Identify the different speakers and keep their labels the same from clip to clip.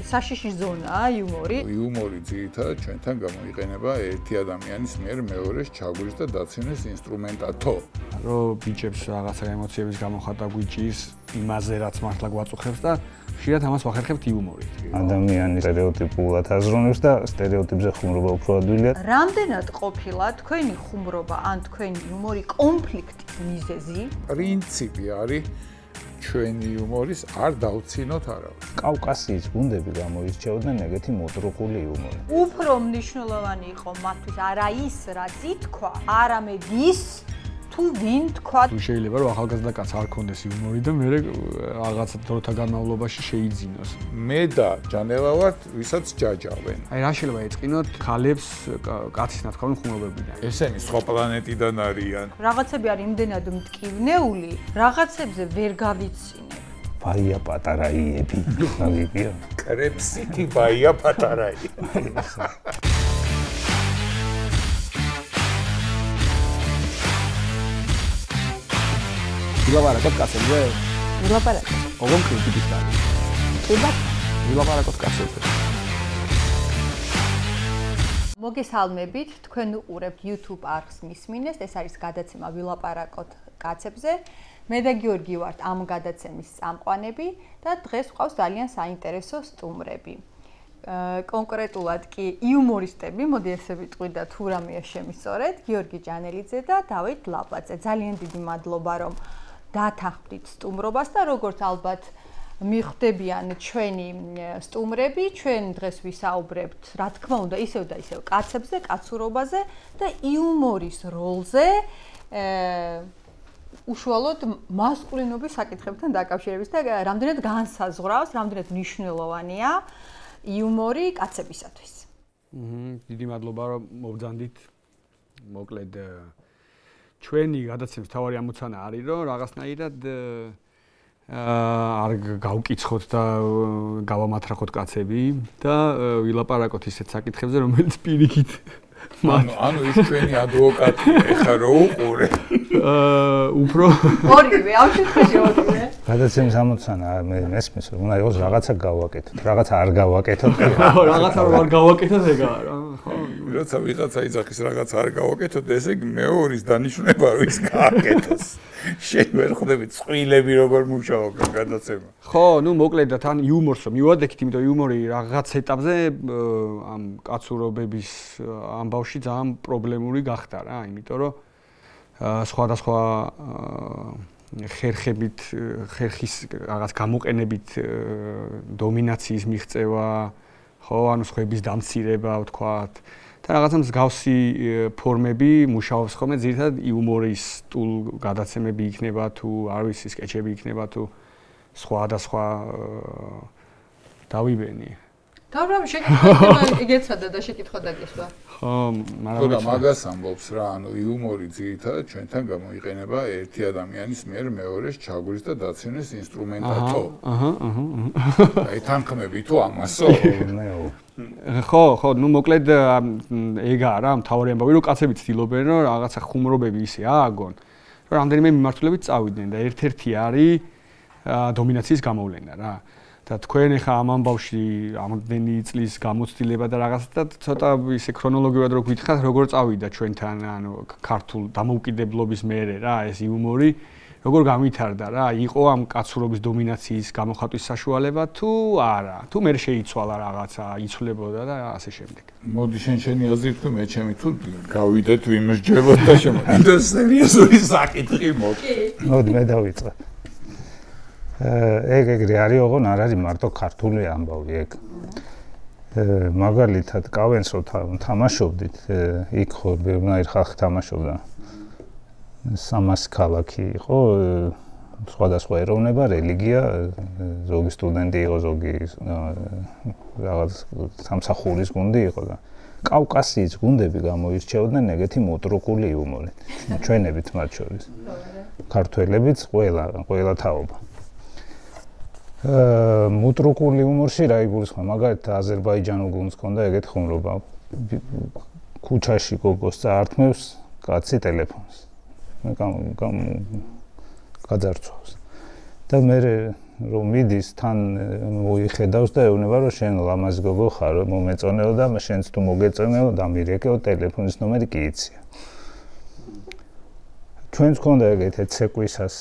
Speaker 1: საშიში ზონაა იუმორი.
Speaker 2: იუმორი ძირითადად ჩვენთან გამოიყენება ერთი ადამიანის მიერ მეორეს ჩაგვრის და დაცინეს ინსტრუმენტათო.
Speaker 3: რომ ბიჭებს რაღაცა ემოციების გამოხატვა გვიჭირს იმაზე რაც მართლა გვაწუხებს და ხშირად ამას ვახერხებთ იუმორით.
Speaker 4: ადამიანი სტერეოტიპულად აზროვნებს და სტერეოტიპზე ხუმრობა უფრო ადვილია.
Speaker 1: რამდენად ყოფილა თქვენი ხუმრობა ან თქვენი იუმორი კონფლიქტის მიზეზი?
Speaker 2: პრინციპი არის ჩვენი იუმორის არ დავცინოთ არავის.
Speaker 4: კავკასიის გუნდები გამოირჩეოდნენ ეგეთი მოტრუყული იუმორით.
Speaker 1: უფრო მნიშვნელოვანი იყო მათთვის არა ის, რაც ითქვა, არამედ ის, თუ ვინ თქვა.
Speaker 3: შეიძლება რომ ახალგაზრდა კაცს არ ქონდეს იუმორი და მე რაღაცა დროთა განმავლობაში შეიძინოს.
Speaker 2: მე და ჯანელა ვართ, ვისაც ჯაჯავენ.
Speaker 3: აი რა შეიძლება ეწყინოთ ქალებს კაცის ნათქვამი ხუმრობებიდან.
Speaker 2: ესენი სხვა პლანეტიდან არიან.
Speaker 1: რაღაცები არის იმდენად მტკივნეული, რაღაცებზე ვერ გავიცინებ.
Speaker 4: ბაია პატარაიები. გავიგია.
Speaker 2: კრეფსიტი ბაია პატარაი.
Speaker 3: ვილაპარაკოთ კაცებზე?
Speaker 1: ვილაპარაკოთ.
Speaker 3: ოღონდ კრიტიკის გარდა.
Speaker 1: უბა
Speaker 3: ვილაპარაკოთ კაცებზე.
Speaker 1: მოგესალმებით, თქვენ უყურებთ YouTube არხს მისმინეს, ეს არის გადაცემა ვილაპარაკოთ კაცებზე. მე და გიორგი ვართ ამ გადაცემის წამყვანები და დღეს ვყავს ძალიან საინტერესო სტუმრები. კონკრეტულად კი იუმორისტები, მოდი ესე ვიტყვი და თუ რამეა შემისწორეთ, გიორგი ჯანელიძე და დავით ლაპაძე. ძალიან დიდი მადლობა რომ დათანხმდით სტუმრობას და როგორც ალბათ მიხვდებიან ჩვენი სტუმრები, ჩვენ დღეს ვისაუბრებთ, რა თქმა უნდა, ისევ და ისევ კაცებზე, კაცურობაზე და იუმორის როლზე უშუალოდ მასკულინობის საკითხებთან დაკავშირებით და რამდენად განსაზღვრავს, რამდენად მნიშვნელოვანია იუმორი კაცებისათვის.
Speaker 3: დიდი მადლობა რომ მობრძანდით. მოკლედ ჩვენი გადაცემის თავარი ამოცანა არის რომ რაღაცნაირად არ გავკიცხოთ და გავამათრახოთ კაცები და ვილაპარაკოთ ისეთ საკითხებზე რომელიც პირიქით
Speaker 2: ანუ ის ჩვენი ადვოკატია, ეხლა რო უყურე.
Speaker 3: უფრო
Speaker 1: ორივე, ამ შემთხვევაში ორივე.
Speaker 4: გადაცემის ამოცანა მე მესმის რომ უნდა იყოს რაღაცა გავაკეთოთ, რაღაცა არ გავაკეთოთ.
Speaker 3: რაღაცა რომ არ გავაკეთოთ ეგაა რა. ხო.
Speaker 2: როცა ვიღაცა იძახის რაღაც არ გავაკეთოთ, ესე იგი მეორის დანიშნულება ის გააკეთოს. შენ ვერ ხვდებით წვილები როგორ მუშაობს გადაცემა.
Speaker 3: ხო, ნუ მოკლედ და თან იუმორს რომ მივადექით, იმიტომ იუმორი რაღაც ეტაპზე ამ კაცურობების ამბავში ძალიან პრობლემური გახდა რა, იმიტომ რომ სხვადასხვა ხერხებით, ხერხის რაღაც გამოყენებით დომინაციის მიღწევა, ხო, ანუ სხვების დამცირება, ვთქვათ, და რაღაცა მსგავსი ფორმები მუშაობს ხოლმე ძირითადად იუმორის სტულ გადაცემები იქნება თუ არ ვიცი სკეჩები იქნება თუ სხვადასხვა დავიბენი.
Speaker 1: თავრამ შეკითხვა იგეცადა და შეკითხვა დაგესვა.
Speaker 3: ხო,
Speaker 2: მაგრამ და მაგას ამბობს რა, ანუ იუმორი ძირითადად ჩვენთან გამოიყენება ერთი ადამიანის მიერ მეორეს ჩაგვრის და დაცინეს ინსტრუმენტათო. აი თანხმები თუ ამასო?
Speaker 3: ხო, ნუ მოკლედ ეგაა რა, მთავარი ამბავი რომ კაცები ცდილობენ რომ რაღაცა ხუმრობები ისე ააგონ, რომ რამდენიმე მიმართულებით წავიდნენ და ერთ-ერთი არის დომინაციის გამოვლენა რა. და თქვენ ახლა ამ ამბავში ამდენი წლის გამოცდილება და რაღაც და ცოტა ისე ქრონოლოგიურად რო გითხრათ, როგორ წავიდა ჩვენთან, ანუ ქართულ დამოუკიდებლობის მერე რა, ეს იუმორი, როგორ გამვითარდა რა, იყო ამ კაცურობის დომინაციის გამოხატვის საშუალება თუ არა, თუ მე შეიცვალა რაღაცა, იცვლებოდა და ასე შემდეგ.
Speaker 2: მოდი შენი აზრით თუ მე ჩემი თუ გავიდეთ ვიმსჯელოთ და შემოვიდეთ სერიოზული საკითხი მოდი.
Speaker 4: მოდი მე დავიწყე. ეგრე არის, ოღონ არ არის მარტო ქართული ამბავი ეგ. მაგალითად, კავენს რო თამაშობდით, იქ ხო ბევრი ხალხი თამაშობდა. 300 ქალაქი იყო, სხვადასხვა ეროვნება, რელიგია, ზოგი სტუდენტი იყო, ზოგი რაღაც სამსახურის გუნდი იყო და კავკასიის გუნდები გამოირჩეოდნენ ეგეთი მოტრუყული იუმორით. ჩვენებით მათ შორის. ქართველებიც ყველა თაობა. მოტრუყული იუმორში რა იგულისხმება, მაგალითად აზერბაიჯანულ გუნდს ჰქონდა ეგეთი ხუმრობა. ქუჩაში გოგოს წაართმევს კაცი ტელეფონს. გაძარცვავს. და მე რომ მიდის თან მოიხედავს და ეუბნება რომ შენ ლამაზ გოგო ხარ, მომეწონეო და შენც თუ მოგეწონეო დამირეკეო ტელეფონის ნომერი კი იცია. ჩვენც ქონდა ეგეთ ცეკვისას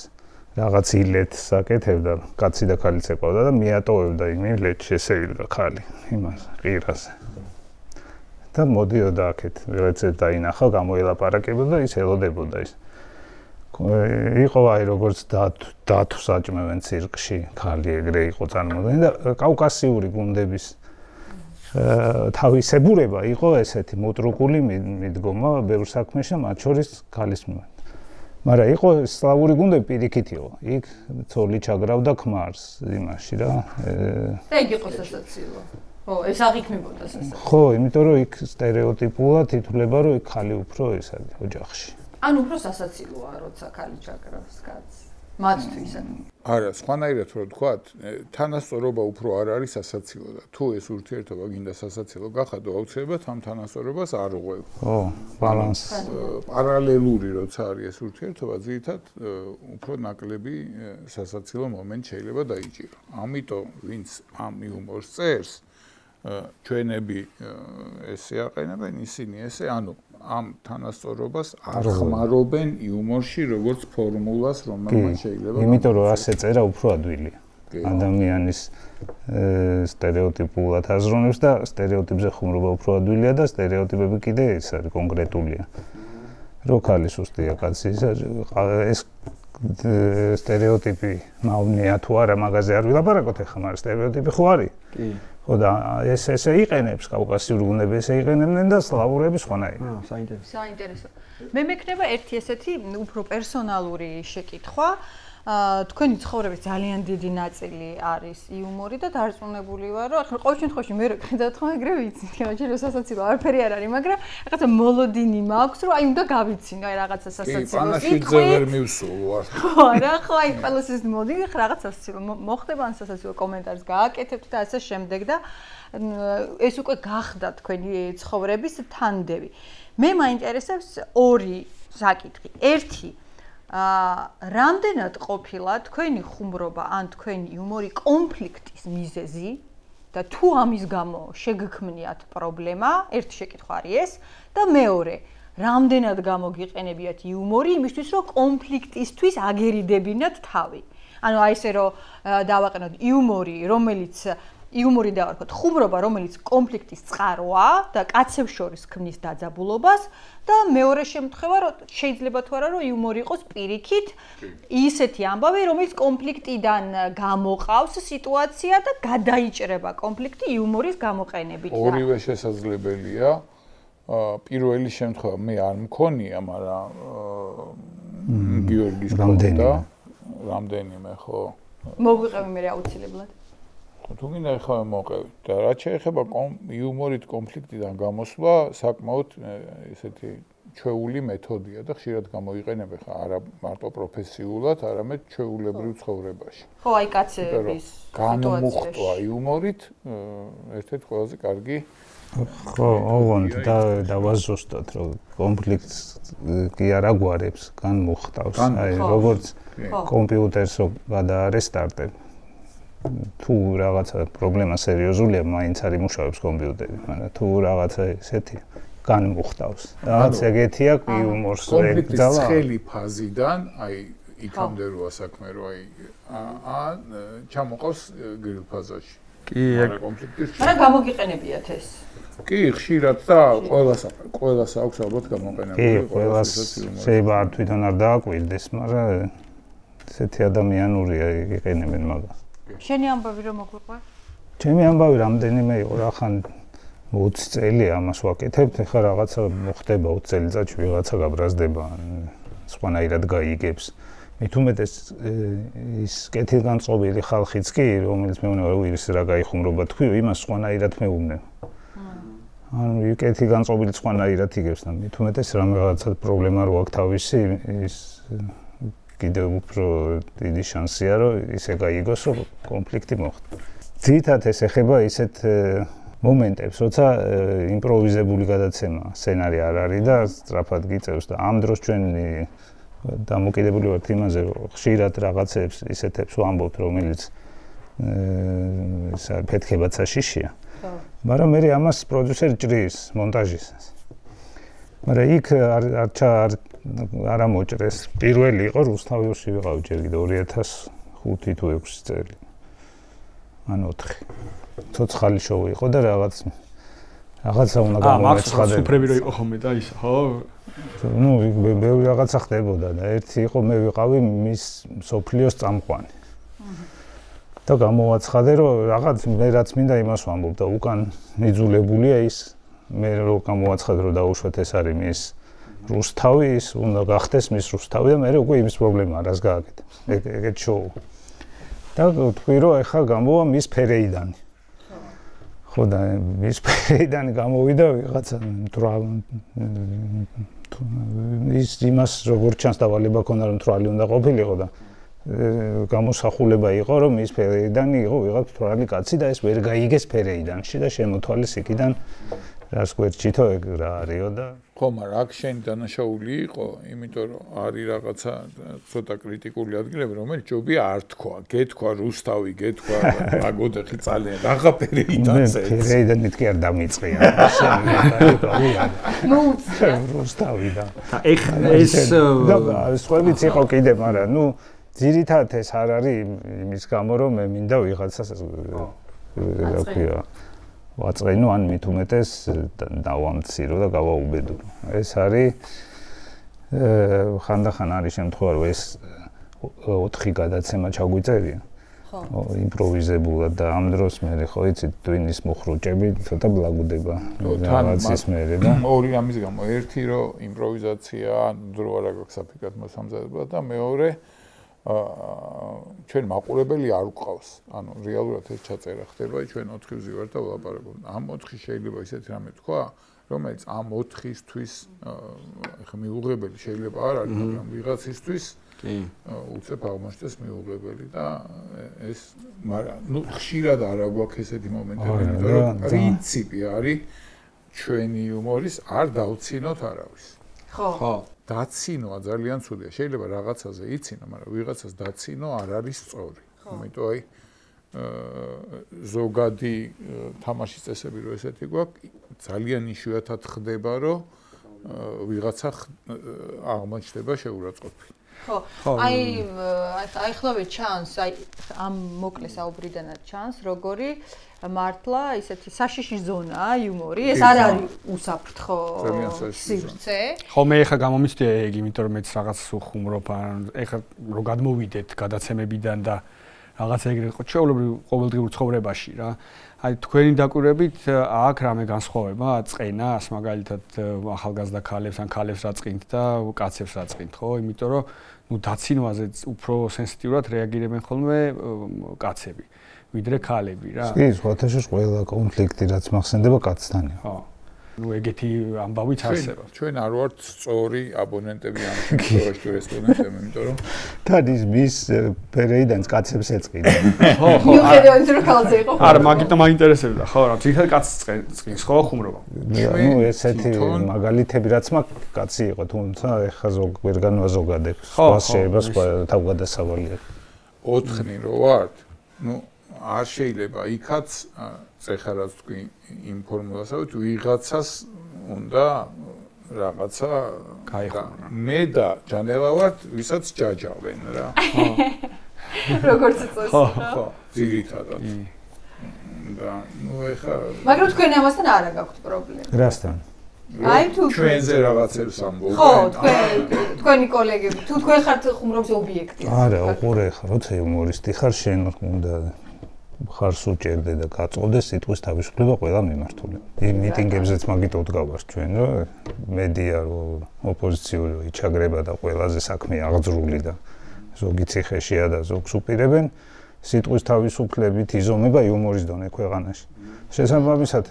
Speaker 4: რაღაც ილეთს აკეთებდა, კაცი და ქალი ცეკვავდა და მიატოვებდა იმ ილეთს შესევიდა ხალი იმას ყირაზე. და მოდიოდა აქეთ ვიღაცად დაინახა, გამოელაპარაკებოდა და ის ელოდებოდა ის. იყო აი როგორც დათვს აჭმევენ ცირკში, ხალი ეგრე იყო წარმოდგენილი და კავკასიური გუნდების თავისებურება იყო ესეთი მოტრუკული მიდგომა ბევრ საქმეში, მათ შორის ქალის მიმართ. მაგრამ იყო სლავური გუნდები პირიქით იყო. იქ ცოლი ჩაგრავდა ქმარს იმაში რა.
Speaker 1: და იქ იყო სასაცილო. ხო, ეს აღიქმებოდა სასაცილო.
Speaker 4: ხო, იმიტომ რომ იქ სტერეოტიპულად ითვლება რომ იქ ხალი უფრო ეს არის ოჯახში.
Speaker 1: ანუ უფრო სასაცილოა, როცა ქალი ჩაგრავს კაცს. მათთვის.
Speaker 2: არა, სხვანაირად რო ვთქვათ, თანასწორობა უფრო არ არის სასაცილო და თუ ეს ურთიერთობა გინდა სასაცილო გახადო, აუცილებლად ამ თანასწორობას არ ღვევ.
Speaker 4: ხო, ბალანსი.
Speaker 2: პარალელური როცა არის ეს ურთიერთობა, ძირითადად უფრო ნაკლები სასაცილო მომენტ შეიძლება დაიჭირო. ამიტომ ვინც ამ იუმორს წერს, ჩვენები ესე აყენებენ, ისინი ესე, ანუ ამ თანასწორობას არ ხმარობენ იუმორში როგორც ფორმულას, რომელმაც შეიძლება.
Speaker 4: იმიტომ რომ ასე წერა უფრო ადვილია. ადამიანის სტერეოტიპულად აზროვნებს და სტერეოტიპზე ხუმრობა უფრო ადვილია და სტერეოტიპები კიდე ის არის კონკრეტულია. რო ქალი სუსტია, კაცი ეს სტერეოტიპი მავნეა თუ არა, მაგაზე არ ვილაპარაკოთ ახლა, მაგრამ სტერეოტიპი ხო არის? კი. ხო და ესე იყენებს კავკასიური გუნდები, ესე იყენებდნენ და სლავურები სხვანაირად.
Speaker 1: საინტერესო. მე მექნება ერთი ესეთი უფრო პერსონალური შეკითხვა. თქვენი ცხოვრების ძალიან დიდი ნაწილი არის იუმორი და დარწმუნებული ვარ, რომ ახლა ყოველ შემთხვევაში მე რო ხედავთ ხო ეგრე ვიცი, თქო, სასაცილო არაფერი არ არის, მაგრამ რაღაცა მოლოდინი მაქვს, რომ აი უნდა გავიცინო, აი რაღაცა სასაცილო
Speaker 2: სიტყვი. ვერ მივსულ ვარ.
Speaker 1: ხო, რა, ხო, აი ყველას ეს მოდი, რაღაც სასაცილო მოხდება ან სასაცილო კომენტარს გააკეთებთ და ასე შემდეგ და ეს უკვე გახდა თქვენი ცხოვრების თანდევი. მე მაინტერესებს ორი საკითხი. ერთი რამდენად ყოფილა თქვენი ხუმრობა ან თქვენი იუმორი კონფლიქტის მიზეზი და თუ ამის გამო შეგქმნიათ პრობლემა, ერთი შეკითხვა არის ეს და მეორე, რამდენად გამოგიყენებიათ იუმორი იმისთვის, რომ კონფლიქტისთვის აგერიდებინათ თავი. ანუ აი ესე რომ დავაყენოთ იუმორი დავარქოთ, ხუმრობა, რომელიც კონფლიქტის წყაროა და კაცებს შორის ქმნის დაძაბულობას და მეორე შემთხვევა, რომ შეიძლება თუ არა, რომ იუმორი იყოს პირიქით ისეთი ამბავი, რომელიც კონფლიქტიდან გამოყავს სიტუაცია და გადაიჭრება კონფლიქტი იუმორის გამოყენებით.
Speaker 2: ორივე შესაძლებელია. პირველი შემთხვევა მე არ მქონია, მაგრამ გიორგის რამდენიმე ხო.
Speaker 1: მოგვიყევი მე აუცილებლად.
Speaker 2: თუ გინდა ეხლა მოვყევით და რაც შეეხება იუმორით კონფლიქტიდან გამოსვლა, საკმაოდ ესეთი ჩვეული მეთოდია და ხშირად გამოიყენება ხა არა მარტო პროფესიულად, არამედ ჩვეულებრივ ცხოვრებაში.
Speaker 1: ხო, აი კაცების
Speaker 2: განმუხტვა იუმორით ერთ-ერთი ყველაზე კარგი.
Speaker 4: ხო, ოღონდ დავაზუსტოთ, რომ კონფლიქტს კი არ აგვარებს, განმუხტავს. აი, როგორც კომპიუტერს რო გადაარესტარტებ თუ რაღაცა პრობლემა სერიოზულია, მაინც არ იმუშავებს კომპიუტერი, მაგრამ თუ რაღაცა ესეთი განმუხტავს. რაღაც ეგეთია იუმორს ეგ
Speaker 2: კონფლიქტის ცხელი ფაზიდან, აი იქამდე როა საქმე, რომ აი ჩამოყავს გრილ ფაზაში.
Speaker 3: კი, ეგ
Speaker 2: კონფლიქტის.
Speaker 1: მაგრამ გამოგიყენებიათ ეს.
Speaker 2: კი, ხშირად და ყველას აქვს ალბათ გამოყენებული.
Speaker 4: კი, ყველას შეიძლება არ თვითონ არ დააკვირდეს, მაგრამ ესეთი ადამიანურია იყენებენ მაგას.
Speaker 1: შენი ამბავი რომ მოგვიყვარ?
Speaker 4: ჩემი ამბავი რამდენიმე იყო რა ხან 20 წელი ამას ვაკეთებთ, ეხლა რაღაცა მოხდება 20 წელიწადში ვიღაცა გაბრაზდება, სხვანაირად გაიგებს. მით უმეტეს ის კეთილგანწყობილი ხალხიც კი, რომელიც მეუბნება რომ ის რა გაიხუმრობა თქვიო, იმას სხვანაირად მეუბნება. ანუ კეთილგანწყობილი სხვანაირად იგებს და მით უმეტეს რაღაცა პრობლემა რო აქვს თავისი, ის კიდევ უფრო დიდი შანსია, რომ ისე გაიგოს, რომ კონფლიქტი მოხდა. ძირითადად ეს ეხება ისეთ მომენტებს, როცა იმპროვიზებული გადაცემა სცენარი არ არის და სწრაფად გიწევს და ამ დროს ჩვენ დამოკიდებული ვართ იმაზე, რომ ხშირად რაღაცებს ისეთებს ვამბობთ, რომელიც ესა ფეთქებაც საშიშია. მაგრამ მე ამას პროდიუსერი ჭრის მონტაჟის. მაგრამ იქ არ ამოჭრეს. პირველი იყო რუსთავიოში ვიყავ ჯერ კიდე 2005 თუ 6 წელი. ან 4. ცოცხალი შოუ იყო და რაღაცა უნდა გამომეცხადე.
Speaker 3: სუფრები რო იყო ხოლმე და ის, ხო?
Speaker 4: ნუ ბევრი რაღაცა ხდებოდა და ერთი იყო მე ვიყავი მის სოფლიოს წამყვანი. და გამოვაცხადე რომ რაღაც მე რაც მინდა იმას ვამბობ და უკან მიძულებულია ის მე რო გამოვაცხადე რომ დაუშვათ ეს არის მის რუსთავი ის უნდა გახდეს მის რუსთავი და მე უკვე იმის პრობლემაა რას გააკეთე ეგეთ შოუ და თქვი რომ ეხლა გამოვა მის ფერეიდანი ხო და მის ფერეიდანი გამოვიდა ვიღაცა ის იმას როგორც ჩანს დავალება ქონდა რომ თვალი უნდა ყოფილიყო და გამოსახულება იყო რომ ის ფერეიდანი იყო ვიღაც თვალი კაცი და ეს ვერ გაიგეს ფერეიდანში და შემოთვალეს იქიდან რას გვერდჩითო ეგ რა არისო და
Speaker 2: ხო მაგრამ აქ შენი დანაშაული იყო იმიტომ რომ არის რაღაცა ცოტა კრიტიკული ადგილები რომელიც ჯობია არ თქვა გეთქვა რუსთავი გეთქვა აგოდეხი ძალიან რაღა ფერეიდანზე
Speaker 4: ფერეიდანით კი არ დამიწყია
Speaker 1: მოუწია
Speaker 4: რუსთავი და
Speaker 3: ეს
Speaker 4: სხვაებიც იყო კიდე მაგრამ ნუ ძირითადად ეს არ არის იმის გამო რომ მე მინდა ვიღაცას რა ქვია ვაწყენო ან მით უმეტეს დავამცირო და გავაუბედო. ეს არის ხანდახან არის შემთხვევა რომ ეს 4 გადაცემა ჩაგვიწერია. ხო, იმპროვიზებულად და ამ დროს მე ხო იცით ტვინის მუხრუჭები ცოტა ბლაგუდება რაღაცის მერე და
Speaker 2: ორი ამის გამო ერთი რომ იმპროვიზაცია დრო არ აქვს საფიქრად მოსამზადებლად და მეორე ჩვენ მაყურებელი არ უყავს. ანუ რეალურად ეს ჩაწერა ხდება, ჩვენ 4 ვზივართ და ვლაპარაკობთ. ამ 4 შეიძლება ისეთი რამე თქვა, რომელიც ამ 4-ისთვის ხა მიუღებელი შეიძლება არ არის, მაგრამ ვიღაცისთვის კი, უცებ აღმოჩნდეს მიუღებელი და ეს მაგრამ ნუ ხშირად არ აგვაქვს ესეთი მომენტები, იმიტომ რომ პრინციპი არის ჩვენი იუმორის არ დავცინოთ არავის. ხო. დაცინოა ძალიან ცუდია. შეიძლება რაღაცაზე იცინო, მაგრამ ვიღაცას დაცინო არ არის სწორი. იმიტომ აი ზოგადი თამაშის წესები რო ესეთი გვაქვს, ძალიან იშვიათად ხდება, რომ ვიღაცა აღმოჩნდება შეურაცხყოფი.
Speaker 1: ხო. აი ხლოვე ჩანს, აი ამ მოკლე საუბრიდანაც ჩანს, როგორი მართლა ისეთი საშიში ზონაა იუმორი. ეს არ არის უსაფრთხო სივრცე.
Speaker 3: ხო მე ხა გამომიცდია ეგ, იმიტომ რომ მეც რაღაც ხუმრობ, ეხლა რო გადმოვიდეთ გადაცემებიდან და რაღაც ეგრე ყოველდღიურ ყოველდღიურ ცხოვრებაში რა. აი თქვენი დაკვირვებით აქ რამე განსხვავება წყენას, მაგალითად ახალგაზრდა ქალებს ან ქალებს რა წყინთ და კაცებს რა წყინთ, ხო? იმიტომ რომ ნუ დაცინვაზე უფრო სენსიტიურად რეაგირებენ ხოლმე კაცები. ვიდრე ქალები რა.
Speaker 4: კი, სხვათაშორის ყველა კონფლიქტი რაც მახსენდება კაცთანია.
Speaker 3: ხო. ნუ ეგეთი ამბავიც არსება.
Speaker 2: ჩვენ არ ვართ სწორი აბონენტები ამ შემთხვევაში რესპონდენტები, იმიტომ რომ
Speaker 4: თადის მის ფერეიდანს კაცებს ეწყიდა.
Speaker 3: ხო, ხო.
Speaker 1: მიუხედავად რომ ქალზე იყო.
Speaker 3: არა, მაგიტომ მაინტერესებდა, ხო, რა, ძირითადად კაცს წqins, ხო, ხუმრობა.
Speaker 4: ნუ ესეთი მაგალითები რაც მაქვს კაცი იყო, თუმცა ეხა ვერ განვაზოგადებ. სხვა შეიძლება სხვა თავგადასავალი.
Speaker 2: 4 რო ვართ, ნუ არ შეიძლება იქაც წეხა რაც თქვი იმ ფორმულასავით ვიღაცას უნდა რაღაცა
Speaker 3: გაიხურა.
Speaker 2: მე და ჯანელა ვართ, ვისაც ჯაჯავენ რა.
Speaker 1: როგორც წესი.
Speaker 2: ხო, ძირითადად. და ნუ ეხა
Speaker 1: მაგრამ თქვენ ამასთან არ გაქვთ პრობლემა.
Speaker 4: რასთან?
Speaker 1: აი თუ
Speaker 2: ჩვენზე რაღაცებს ამბობენ.
Speaker 1: ხო, თქვენი კოლეგები, თუ თქვენ ხართ ხუმრობის ობიექტი.
Speaker 4: არა, უყურე ხარ, როცა იუმორისტი ხარ, შენ უნდა ხარს უჭერდე და გაწყობდე სიტყვის თავისუფლება ყველა მიმართულებით. იმ მიტინგებზეც მაგითო დგავართ ჩვენ, რომ მედია რო ოპოზიციური ჩაგრება და ყველაზე საქმე აღძრული და ზოგი ციხეშია და ზოგს უპირებენ, სიტყვის თავისუფლებით იზომება იუმორის დონე ქვეყანაში. შესაბამისად,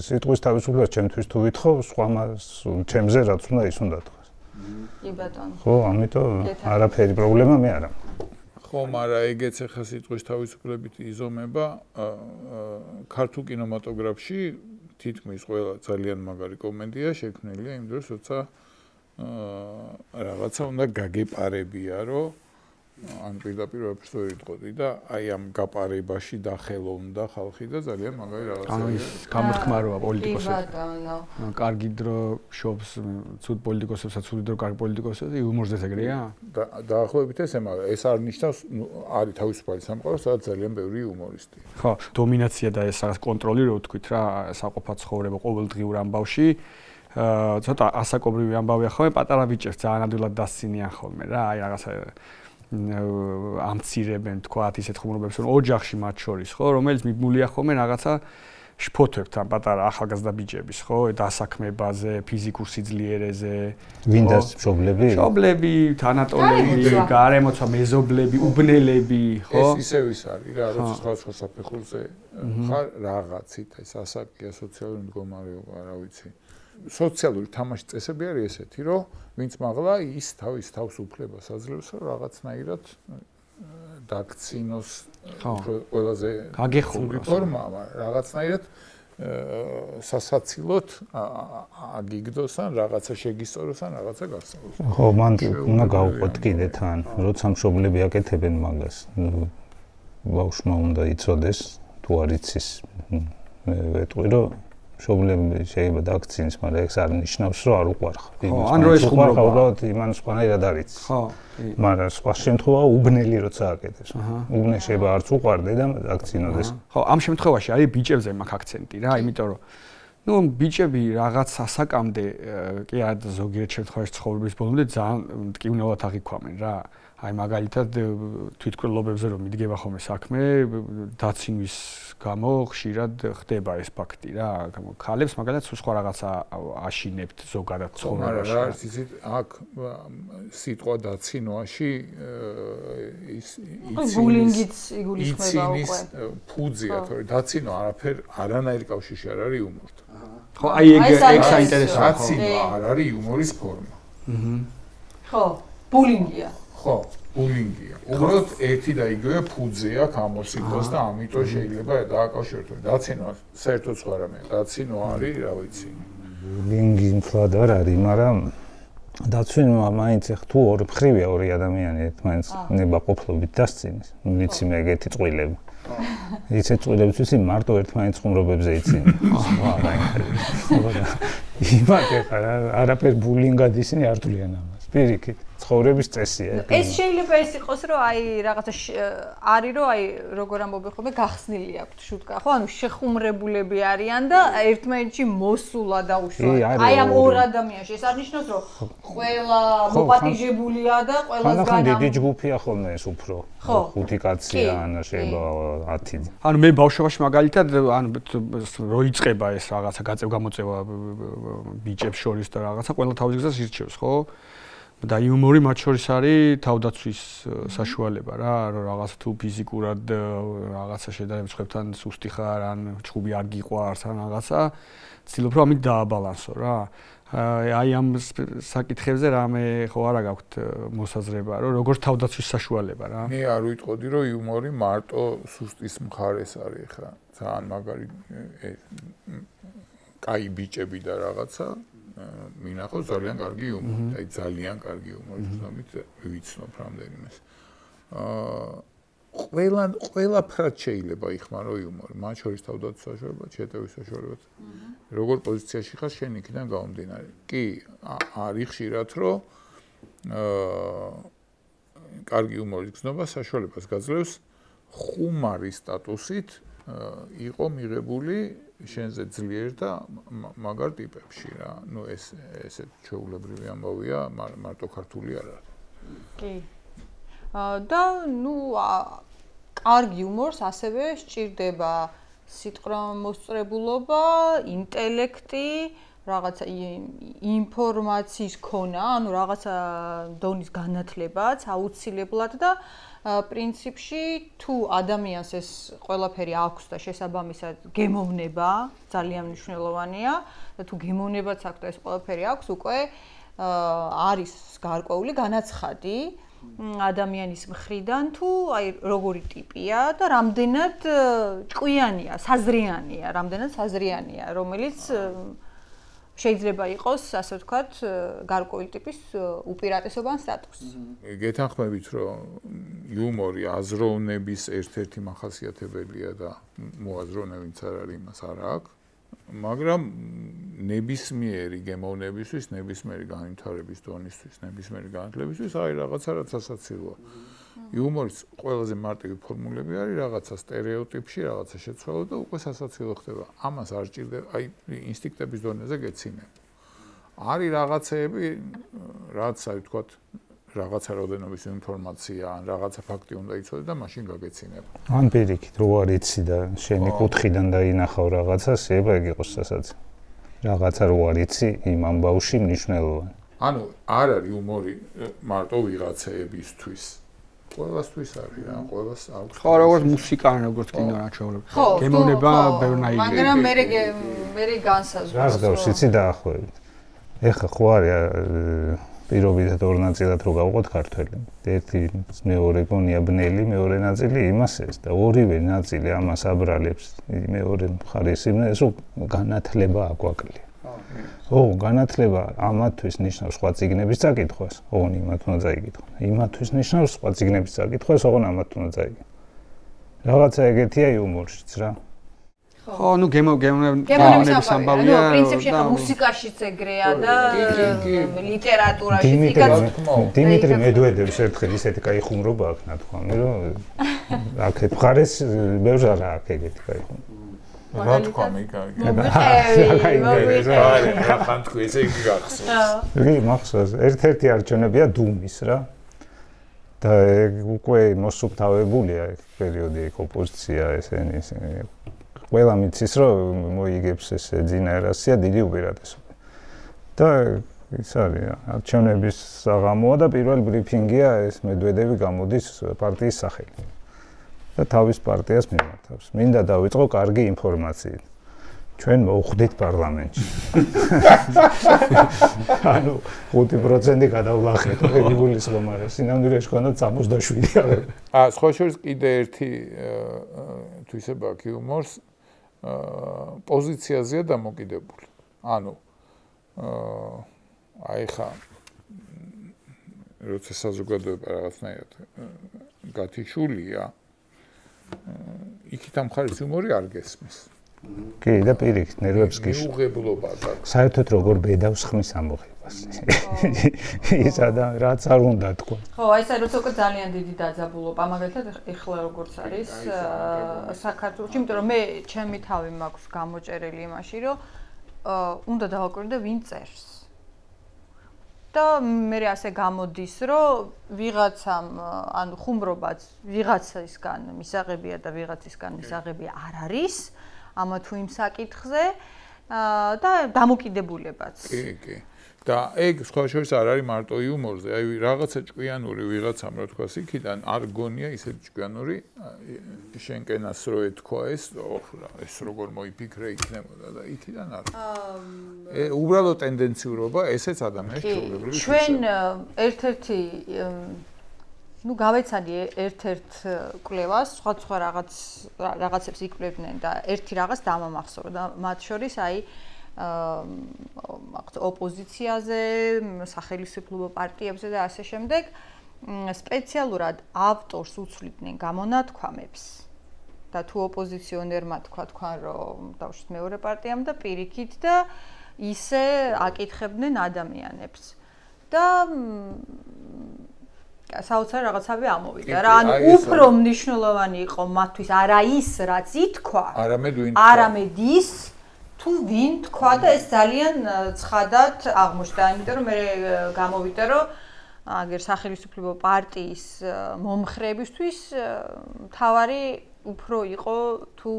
Speaker 4: სიტყვის თავისუფლებას ჩემთვის თუ ვითხოვ, სხვა ჩემზე რაც უნდა ის უნდა თქვას.
Speaker 1: კი ბატონო.
Speaker 4: ხო, ამიტომ არაფერი პრობლემა მე არა.
Speaker 2: ხო, მაგრამ ეგეც ახლა სიტყვის თავისუფლებით იზომება ქართულ კინემატოგრაფში თითქმის ყველა ძალიან მაგარი კომედია შექმნილია იმ დროს, როცა რაღაცა უნდა გაგეპარებია, რომ ან პირდაპირ ვაფშე ვერ იტყოდი და აი ამ გაპარებაში დახელოვნდა ხალხი და ძალიან მაგარი რაღაცა.
Speaker 3: ანუ ის გამოთქმაროა პოლიტიკოსებს.
Speaker 1: კი ბატონო.
Speaker 3: კარგი დრო შობს ცუდ პოლიტიკოსებსა, ცუდი დრო კარგი პოლიტიკოსებს, იუმორს ეგრეა?
Speaker 2: დაახლოებით ესე, მაგრამ ეს არ ნიშნავს, არის თავისუფალი სამყარო, სადაც ძალიან ბევრი იუმორისტია.
Speaker 3: ხო, დომინაცია და ეს რაღაც კონტროლი, რო ვთქვით რა, საყოფა ცხოვრება ყოველდღიურ ამბავში. ცოტა ასაკობრივი ამბავია ხოლმე, პატარა ბიჭებს ძალიან ადვილად დასცინიან ხოლმე რა, აი რაღაცა ამცირებენ თქვათ ისეთ ხუმრობებს, რომ ოჯახში მათ შორის, ხო, რომელიც მიბმულია ხოლმე რაღაცა შფოთვებთან პატარა ახალგაზრდა ბიჭების, ხო, დასაქმებაზე, ფიზიკურ სიძლიერეზე,
Speaker 4: ვინდას მშობლები?
Speaker 3: მშობლები, თანატოლები, გარემოცვა, მეზობლები, უბნელები, ხო?
Speaker 2: ეს ისევ ის არის რა, როცა სხვადასხვა საფეხურზე ხარ რაღაცით, ეს ასაკია, სოციალური მდგომარეობა, რა ვიცი. სოციალური თამაშის წესები არის ესეთი, რომ ვინც მაღლა ის თავის თავს უფლებას აძლევს, რომ რაღაცნაირად დაქცინოს ყველაზე გაგეხურა ფორმა, რაღაცნაირად სასაცილოდ აგიგდოს ან რაღაცა შეგისწოროს ან რაღაცა გასწავლოს.
Speaker 4: ხო, მან უნდა გავუყოთ კიდე თან, როცა მშობლები აკეთებენ მაგას. ბავშვმა უნდა იცოდეს, თუ არ იცის, მე ვეტყვი, რომ მშობლები შეიძლება დაქცინის, მაგრამ ეს არ ნიშნავს, რომ არ უყვარხარ.
Speaker 3: ხო, ან რო ეს ხუმრობა
Speaker 4: უბრალოდ იმან სხვანაირად არ იცის.
Speaker 3: ხო,
Speaker 4: მაგრამ სხვა შემთხვევა უბნელი როცა აკეთებს. უბნე შეიძლება არც უყვარდე და აქცინოდეს.
Speaker 3: ხო, ამ შემთხვევაში არის ბიჭებზე მაქვს აქცენტი რა, იმიტომ რომ ნუ ბიჭები რაღაც ასაკამდე კი არა ზოგიერთ შემთხვევაში ცხოვრების ბოლომდე ძალიან მტკივნეულად აღიქვამენ რა. აი მაგალითად თვითკვლობებზე რომ მიდგება ხოლმე საქმე, დაცინვის გამო ხშირად ხდება ეს ფაქტი რა. ქალებს მაგალითად სხვა რაღაცა აშინებთ ზოგადად ცხოვრებაში.
Speaker 2: რა არის იცით, აქ სიტყვა დაცინვაში ის
Speaker 1: ბულინგიც იგულისხმება უკვე.
Speaker 2: ფუძია, თორე დაცინვა არანაირი კავშირი არ არის იუმორთან.
Speaker 3: ხო, აი ეგ საინტერესოა.
Speaker 2: დაცინვა არ არის იუმორის ფორმა.
Speaker 1: ხო, ბულინგია.
Speaker 2: ხო, ბულინგია. უბრალოდ ერთი და იგივე ფუძე აქვს ამ სიტყვას და ამიტომ შეიძლება დააკავშიროთ. დაცინვა საერთოდ სხვა რამეა. დაცინვა არის, რა ვიცი.
Speaker 4: ბულინგი მთლად არ არის, მაგრამ დაცინვა მაინც თუ ორ მხრივია ორი ადამიანი ერთმანეთს ნებაყოფლობით დასცინის. ვიცი მე ეგეთი წყვილები. ისეთ წყვილებს ვიცი მარტო ერთმანეთს ხუმრობებზე იციან. იმათე არაფერ ბულინგად ისინი არ თვლიან ამას. პირიქით. ცხოვრების წესია.
Speaker 1: ეს შეიძლება ეს იყოს, რომ აი რაღაცა არის, რომ აი როგორ ამბობენ ხოლმე გახსნილი აქვთ შუტკა, ხო? ანუ შეხუმრებულები არიან და ერთმანეთში მოსულა დაუშვა. აი ამ ორ ადამიანში ეს არ ნიშნავს, რომ ყველა მოპატიჟებულია და ყველას
Speaker 4: განამ. ხან დიდი ჯგუფია ხოლმე ეს უფრო. ხუთი კაცია ან შეიძლება 10.
Speaker 3: ანუ მე ბავშვობაში მაგალითად ანუ რო იწყება ეს რაღაცა გაწევ-გამოწევა ბიჭებს შორის და რაღაცა ყველა თავის გზას ირჩევს, ხო? და იუმორი მათ შორის არის თავდაცვის საშუალება რა, რომ რაღაც თუ ფიზიკურად რაღაცა შედარებით სხვებთან სუსტი ხარ, ან ჭუბი არ გიყვარს, ან რაღაცა, ცდილობ რომ ამით დააბალანსო რა. აი ამ საკითხებზე რამე ხო არა გაქვთ მოსაზრება, რომ როგორ თავდაცვის საშუალება რა.
Speaker 2: მე არ ვიტყოდი, რომ იუმორი მარტო სუსტის მხარეს არის ხა. ძალიან მაგარი კაი ბიჭები და რაღაცა მინახავს ძალიან კარგი იუმორი, აი ძალიან კარგი იუმორი, თუმცა ვიცნობ რამდენიმეს. ყველაფრად შეიძლება იხმარო იუმორი, მათ შორის თავდაცვის საშუალება, შეტევის საშუალება. როგორ პოზიციაში ხარ შენ იქიდან გამომდინარე. კი, არის ხშირად, რომ კარგი იუმორის გზნობა საშუალებას გაძლევს ხუმარის სტატუსით იყო მიღებული შენზე ძლიერ და მაგარ ტიპებში რა. ნუ ესეთ ჩვეულებრივი ამბავია, მარტო ქართული არ არის.
Speaker 1: კი. და ნუ კარგი იუმორს ასევე სჭირდება სიტყვამოსწრებულობა, ინტელექტი, რაღაცა ინფორმაციის ქონა, ანუ რაღაცა დონის განათლებაც აუცილებლად და პრინციპში თუ ადამიანს ეს ყველაფერი აქვს და შესაბამისად გემოვნება ძალიან მნიშვნელოვანია და თუ გემოვნებაც აქვს და ეს ყველაფერი აქვს უკვე არის გარკვეული განაცხადი ადამიანის მხრიდან თუ აი როგორი ტიპია და რამდენად ჭკვიანია, საზრიანია, რომელიც შეიძლება იყოს, ასე ვთქვათ, გარკვეული ტიპის უპირატესობა ან სტატუსი.
Speaker 2: გეთანხმებით, რომ იუმორი აზროვნების ერთ-ერთი მახასიათებელია და მოაზროვნებიც არ არის, იმას არ აქვს, მაგრამ ნებისმიერი გემოვნებისთვის, ნებისმიერი განვითარების დონისთვის, ნებისმიერი განათლებისთვის არის რაღაცა, რაც ასაცილოა. იუმორის ყველაზე მარტივი ფორმულები არის რაღაცა სტერეოტიპში, რაღაცა შეცვალო და უკვე სასაცილო ხდება. ამას არ ჭირდება, აი ინსტინქტების დონეზე გეცინება. არის რაღაცეები, რაც აი ვთქვათ, რაღაცა როდენობის ინფორმაცია ან რაღაცა ფაქტი უნდა იცოდე და მაშინ გაგეცინება.
Speaker 4: ან პირიქით, რო არ იცი და შენი კუთხიდან დაინახავ რაღაცას, შეიძლება ეგ იყოს სასაცილო. რაღაცა რო არ იცი, იმ ამბავში მნიშვნელოვანი.
Speaker 2: ანუ არ არის იუმორი მარტო ვიღაცეებისთვის. ყველასთვის არის რა, ყველას აქვს.
Speaker 3: ხო, როგორც მუსიკა, როგორც კინო რა ჩვეულებრივ. გემოვნება ბევრნაირია.
Speaker 1: მაგრამ მე განსაზღვრავს.
Speaker 4: რას გავს იცი დაახლოებით. ეხლა ხო არის პირობითად ორ ნაწილად რო გავყოთ ქართველი. ერთი მეორე გონია ბნელი, მეორე ნაწილი იმასეს და ორივე ნაწილი ამას აბრალებს. მეორე მხარეს იმას რომ განათლება აკვაკლია. ო, განათლება ამათვის ნიშნავს სხვა წიგნების წაკითხვას, ოღონ იმათ უნდა წაიკითხო. იმათვის ნიშნავს სხვა წიგნების წაკითხვას, ოღონ ამათ უნდა წაიკითხო. რაღაცა ეგეთია იუმორშიც რა.
Speaker 3: ხო, ნუ გემოვნების ამბავია.
Speaker 1: ანუ პრინციპში ხა მუსიკაშიც ეგრეა და ლიტერატურაშიც
Speaker 4: დიმიტრი მედვედევს ერთხელ ისეთი კაი ხუმრობა აქვს ნათქვამი, რომ აქეთ მხარეს ბევრს არ აქვს ეგეთი კაი ხუმრობა.
Speaker 2: რა თქვა მიგაგი? რა ხან თქვი ესე იგი გახსოვს.
Speaker 4: იგი მახსოვს, ერთ-ერთი არჩევნებია დუმის რა. და უკვე მოსუფთავებულია ეგ პერიოდი ეგ ოპოზიცია ესენი ყველა მიცის რომ მოიგებს ეს ძინაერასია დიდი უპირატესობა. და ის არის არჩევნების საღამოა და პირველი ბრიფინგია ეს მედვედევი გამოდის პარტიის სახელი. და თავის პარტიას მიმართავს. მინდა დავიწყო კარგი ინფორმაციით. ჩვენ მოვხვდით პარლამენტში. ანუ 5% გადავლახეთ რეგულის ხომარეს. სინამდვილეში ქონდათ 67.
Speaker 2: სხვა შორის კიდე ერთი თვისება აქვს იუმორს პოზიციაზეა დამოკიდებული. ანუ აი ხა როცა საზოგადოება რაღაცნაირად გათიშულია იქით ამ ხარის იუმორი არ გესმის.
Speaker 4: კი, და პირიქით, ნერვებს გიშ.
Speaker 2: მიუღებლობა გაქვს.
Speaker 4: საერთოდ როგორ ბედავს ხმის ამოღებას. ის ადამიანი რაც არ უნდა თქვა.
Speaker 1: ხო, აი ეს როცა უკვე ძალიან დიდი დაძაბულობა, მაგალითად ეხლა როგორც არის საქართველოში, იმიტომ რომ მე ჩემი თავი მაქვს გამოჭერილი იმაში, რომ უნდა დავაკვირდე ვინ წერს. და მე ასე გამოდის, რომ ვიღაცამ, ანუ ხუმრობაც ვიღაცისგან მისაღებია და ვიღაცისგან მისაღებია არ არის, ამა თუ იმ საკითხზე და დამოკიდებულებაც.
Speaker 2: კი. და ეგ სხვა შორის არ არის მარტო იუმორზე, აი რაღაცა ჭკვიანური ვიღაცამ რა თქვას იქიდან არ გონია ისეთი ჭკვიანური შენკენას რო ეთქვა ეს როგორ მოიფიქრე იქნებოდა და იქიდან არ. უბრალოდ ტენდენციურობა ესეც ადამიანის ჩვეულებრივი.
Speaker 1: ჩვენ ერთ-ერთი ну გავეცადი ერთ-ერთ კვლევას, სხვა რაღაცებს იკვლევდნენ და ერთი რაღაც დამამახსოვრა და მათ შორის აი ოპოზიციაზე, სახელმწიფო პარტიებზე და ასე შემდეგ სპეციალურად ავტორს უცვლიდნენ გამონათქვამებს და თუ ოპოზიციონერმა თქვა თქვენ რომ დავშვით მეორე პარტიამ და პირიქით და ისე აკითხებდნენ ადამიანებს და საოცარ რაღაცავე ამოვიდა რა ანუ უფრო მნიშვნელოვანი იყო მათთვის არა ის რაც ითქვა არამედ ის თუ ვინ თქვა და ეს ძალიან ცხადად აღმოჩნდა იმიტომ რომ მე გამოვიდა რომ აგერ სახელმწიფო პარტიის მომხრეებისთვის თავარი უფრო იყო თუ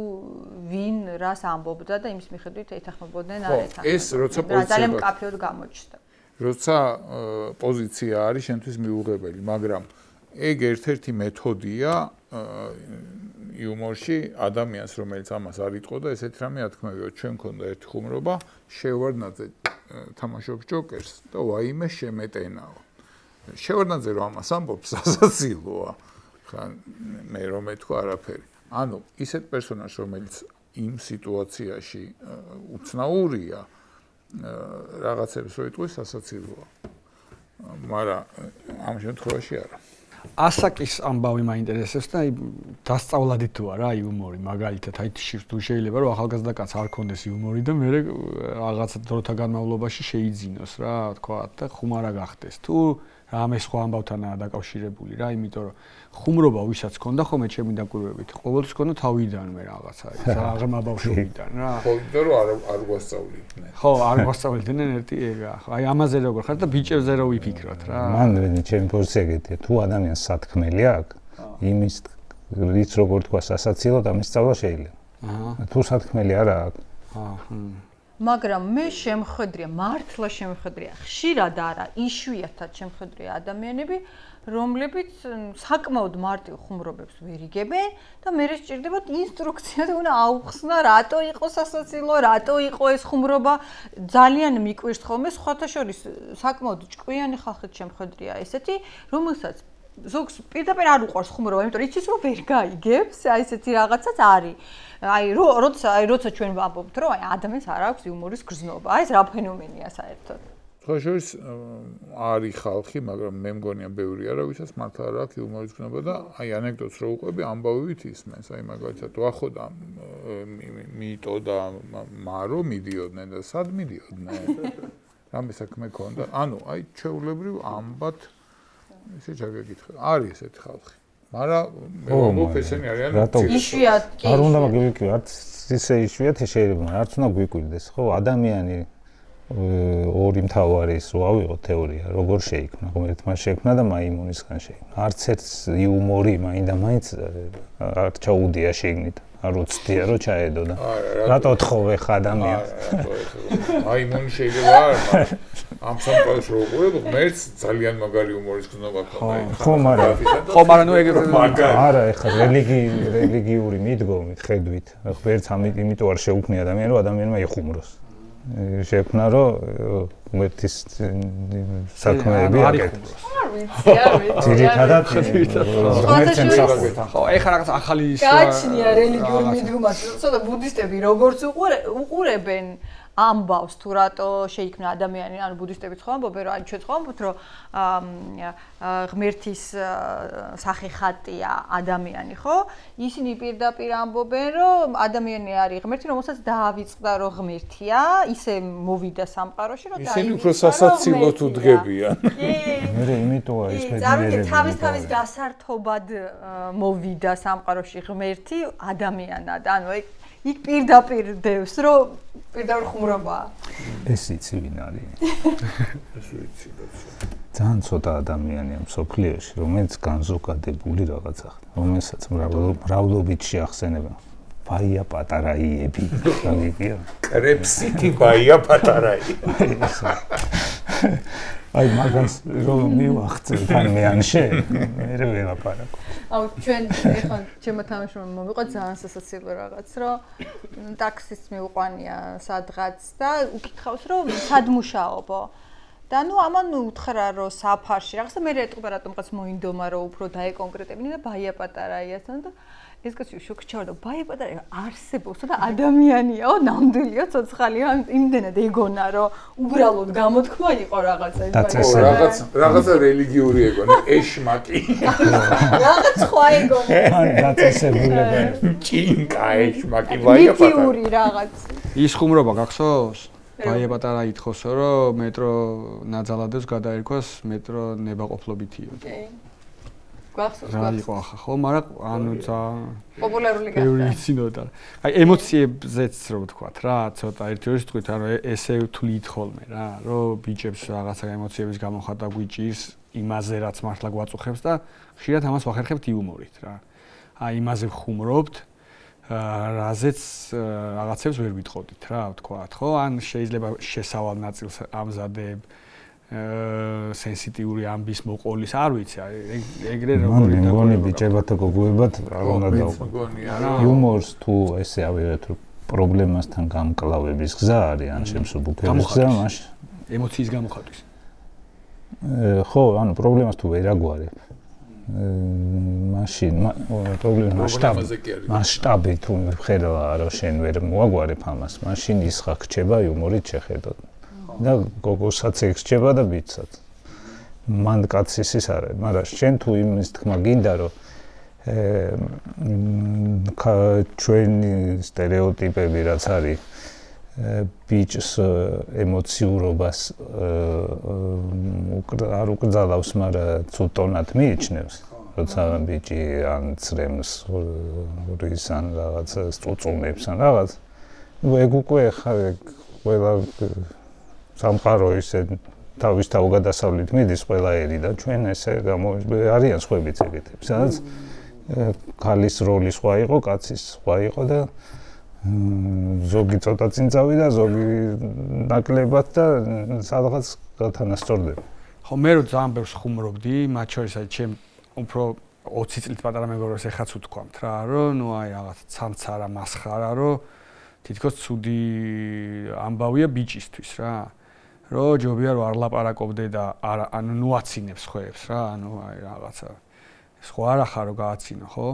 Speaker 1: ვინ რას ამბობდა და იმის მიხედვით ეთანხმებოდნენ არ ეთანხმებოდნენ
Speaker 2: ეს როცა
Speaker 1: ძალიან მკაფიოდ გამოჩნდა
Speaker 2: როცა პოზიცია არის შენთვის მიუღებელი, მაგრამ ეგ ერთ-ერთი მეთოდია იუმორში ადამიანს, რომელიც ამას არ იტყო და ესეთ რამე ათქმევიო, ჩვენ მქონდა ერთი ხუმრობა, შევარდნაძე თამაშობს ჯოკერს და ვაიმე შემეტენაო. შევარდნაძე რომ ამას ამბობს, სასაცილოა. ხან მე რომ მეთქვა არაფერი. ანუ ისეთ პერსონაჟს, რომელიც იმ სიტუაციაში უცნაურია რაღაცებს რო იტყვის სასაცილოა. მაგრამ ამ შემთხვევაში არა.
Speaker 3: ასაკის ამბავი მაინტერესებს და დასწავლადი თუ არა იუმორი, მაგალითად, თუ შეიძლება რომ ახალგაზრდა კაცს არ ქონდეს იუმორი და მე რაღაცა დროთა განმავლობაში შეიძინოს რა, თქვა და ხუმარა გახდეს. თუ რამე სხვა ამბავთანაა დაკავშირებული რა, იმიტომ რომ ხუმრობა ვისაც ქონდა ხოლმე ჩემი დაკვირვებით, ყოველთვის ქონდა თავიდან მე რაღაცა, აღმა ბავშვობიდან რა.
Speaker 2: ხო, იმიტომ რომ არ გვასწავლიდნენ.
Speaker 3: ხო, არ გვასწავლიდნენ ერთი ეგა. აი ამაზე როგორ ხარ და ბიჭებზე რო ვიფიქროთ რა.
Speaker 4: მან ჩემი პოზიცია ეგეთია, თუ ადამიანს სათქმელი აქვს, იმის რის როგორ თქვა სასაცილოდ ამის სწავლა შეიძლება. თუ სათქმელი არა აქვს.
Speaker 1: მაგრამ მე შემხედრია, მართლა შემხედრია, ხშირად არა, იშვიათად შემხედრია ადამიანები, რომლებიც საკმაოდ მარტივ ხუმრობებს ვერ იგებენ და მე სჭირდებათ ინსტრუქცია და უნდა აუხსნა, რატო იყო სასაცილო, რატო იყო ეს ხუმრობა, ძალიან მიკვირს ხოლმე, სხვათა შორის საკმაოდ ჭკვიანი ხალხით შემხედრია ესეთი, რომელსაც ზოგს პირდაპირ არ უყვარს ხუმრობა, იმიტომ რომ იცის რომ ვერ გაიგებს, აი ესეთი რაღაცაც არის. როცა ჩვენ ვამბობთ, რომ ადამიანს არ აქვს იუმორის გრძნობა, ეს რა ფენომენია საერთოდ.
Speaker 2: სხვა შორის არის ხალხი, მაგრამ მე მგონია ბევრი არა, ვისაც მართლა არ აქვს იუმორის გრძნობა და აი ანეკდოტს რო უყვები, ამბავივით ისმენს, აი მაგალითად ვახო და მიტო და მარო მიდიოდნენ და სად მიდიოდნენ? რამე საქმე ქონდა? ანუ აი ჩვეულებრივ ამბად ისე ჩაგეკითხა. არის ესეთი ხალხი. მაგრამ მე ვამბობ ესენი არიან
Speaker 1: იშვიათ კი.
Speaker 4: არ უნდა მაგიკვირდეს, არც ისე იშვიათი შეიძლება, არც უნდა გვიკვირდეს, ხო, ადამიანი ორი მთავარი ის რო ავიღოთ თეორია, როგორ შეიქმნა, ღმერთმა შეიქმნა და მაიმუნისგან შეიქმნა. არც ერთ იუმორი მაინდა-მაინც არ ჩაუდია შიგნით. არ უცდია რომ ჩაედო და რატო თხოვე ხა ადამიანს?
Speaker 2: მაიმუნი შეიძლება არა, ამ სამყაროს რო უყურებ, ღმერთს ძალიან მაგარი იუმორის გზნობა ქონდა.
Speaker 4: ხო,
Speaker 3: მაგრამ ნუ ეგ
Speaker 4: არა, ეხლა რელიგიური მიდგომით, ხედვით, ღმერთს იმიტომ არ შეუქმნია ადამიანს, რომ ადამიანმა იხუმროს. შექმნა რომ ღმერთის საქმეები აკეთოს.
Speaker 1: არ ვიცი.
Speaker 4: ძირითადად ღმერთს ემსახურება.
Speaker 3: ხო, ეხლა რაღაც ახალი
Speaker 1: გააჩნია რელიგიური მიდგომა, ცოტა ბუდისტები როგორც უყურებენ ამბავს თუ რატო შეიქმნა ადამიანი, ანუ ბუდისტებიც ხო ამბობენ, რომ ჩვენ ხო ამბობთ, რომ ღმერთის სახე ხატია ადამიანი, ხო? ისინი პირდაპირ ამბობენ, რომ ადამიანი არის ღმერთი, რომელსაც დაავიწყდა, რომ ღმერთია, ისე მოვიდა სამყაროში, რომ
Speaker 2: ისინი უფრო სასაცილოდ უდგებიან.
Speaker 4: მე იმიტოა ის
Speaker 1: მე თავის გასართობად მოვიდა სამყაროში ღმერთი ადამიანად, ანუ იქ პირდაპირ დევს, რომ პირდაპირ ხუმრობაა.
Speaker 4: ეს იცი ვინ არის?
Speaker 2: ეს ვიცი და
Speaker 4: ძალიან ცოტა ადამიანია მსოფლიოში, რომელიც განზოგადებული რაღაცა ხდება, რომელსაც მრავლობით შეახსენება. ბაია პატარაიები, გაგიგია?
Speaker 2: კრეფსიტი ბაია პატარაი.
Speaker 4: აი მაგას რომ მივახცევ თან მეანშე, მე ველაპარაკო.
Speaker 1: აუ ჩვენ ეხლა ჩემო თამაშმა მოვიყვა ძალიან სასაცილო რაღაც, რომ ტაქსის მივყვანია სადღაც და უკითხავს რომ სად მუშაობო. და ნუ ამან უთხრა რომ საფარში რაღაცა მე ეტყობა რატომღაც მოინდომა რომ უფრო დაეკონკრეტებინე და ბაია პატარაიასთან და ეს კაცი შოკში ჩავარდა ბაია პატარაია არსებობს და ადამიანიაო ნამდვილია ცოცხალია იმდენად ეგონა რომ უბრალოდ გამოთქმა იყო რაღაცა
Speaker 2: რაღაცა რელიგიური ეგონა ეშმაკი
Speaker 1: რაღაც სხვა ეგონა
Speaker 4: ან დაწესებულება
Speaker 2: ჭინკა ეშმაკი ბაია პატარაია
Speaker 1: რაღაც
Speaker 3: ის ხუმრობა გახსოვს ბაია პატარაი ითხოვსო რომ მეტრო ნაძალადებს გადაერქვას მეტრო ნებაყოფლობითიო რა იყო ახლა ხო მაგრამ ანუ
Speaker 1: პოპულარული გახდა
Speaker 3: ბევრი იცინოდა აი ემოციებზეც რო ვთქვათ რა ცოტა ერთი ორი სიტყვით ანუ ესე თვლით ხოლმე რა რომ ბიჭებს რაღაცა ემოციების გამოხატვა გვიჭირს იმაზე რაც მართლა გვაწუხებს და ხშირად ამას ვახერხებთ იუმორით რა აი იმაზე ვხუმრობთ რაზეც რაღაცებს ვერ ვიტყოდით რა ვთქვათ ხო ან შეიძლება შესავალ ნაწილს ამზადებ სენსიტიური ამბის მოყოლის არ ვიცი ეგრე როგორი და
Speaker 4: მგონი ბიჭებათა გოგოებად არ უნდა დავყო იუმორს თუ ესე ავიღეთ რომ პრობლემასთან გამკლავების გზა არის ან შემსუბუქების გზა მაშინ
Speaker 3: ემოციის გამოხატვის
Speaker 4: ხო ანუ პრობლემას თუ ვერ აგვარებ მაშინ პრობლემას მასშტაბი თუ ხედავ რა შენ ვერ მოაგვარებ ამას მაშინ ის ხა ქჩება იუმორით შეხედოთ და გოგოსაც ეგრჩება და ბიჭსაც. მან კაცის ის არის, მაგრამ შენ თუ იმის თქმა გინდა რომ ჩვენი სტერეოტიპები რაც არის ბიჭს ემოციურობას არ უკრძალავს, მაგრამ ცუდტონად მიიჩნევს. როცა ბიჭი ან წრემს რის ან რაღაც წუწუნებს ან რაღაც ეგ უკვე ყველა სამყარო ისე თავის თავგადასავლით მიდის ყველა ერი და ჩვენ ესე არიან სხვებიც ეგეთები სადაც ქალის როლი სხვა იყო, კაცის სხვა იყო და ზოგი ცოტა წინ წავიდა, ზოგი ნაკლებად და სადღაც გათანასწორდება.
Speaker 3: ხო, მე რო ძალიან ბევრს ხუმრობდი, მათ შორისაც ჩემ უფრო 20 წლით პატარა მეგობრებს ეხაც უთქვამთ რა, რომ ნუ აი რაღაც ცამცარა მასხარა, რომ თითქოს ცუდი ამბავია ბიჭისთვის რა. რომ ჯობია რომ არ ლაპარაკობდე და ანუ ნუ აცინებს ხოებს რა, ანუ აი რაღაცა სხვა არ ახარო გააცინო, ხო?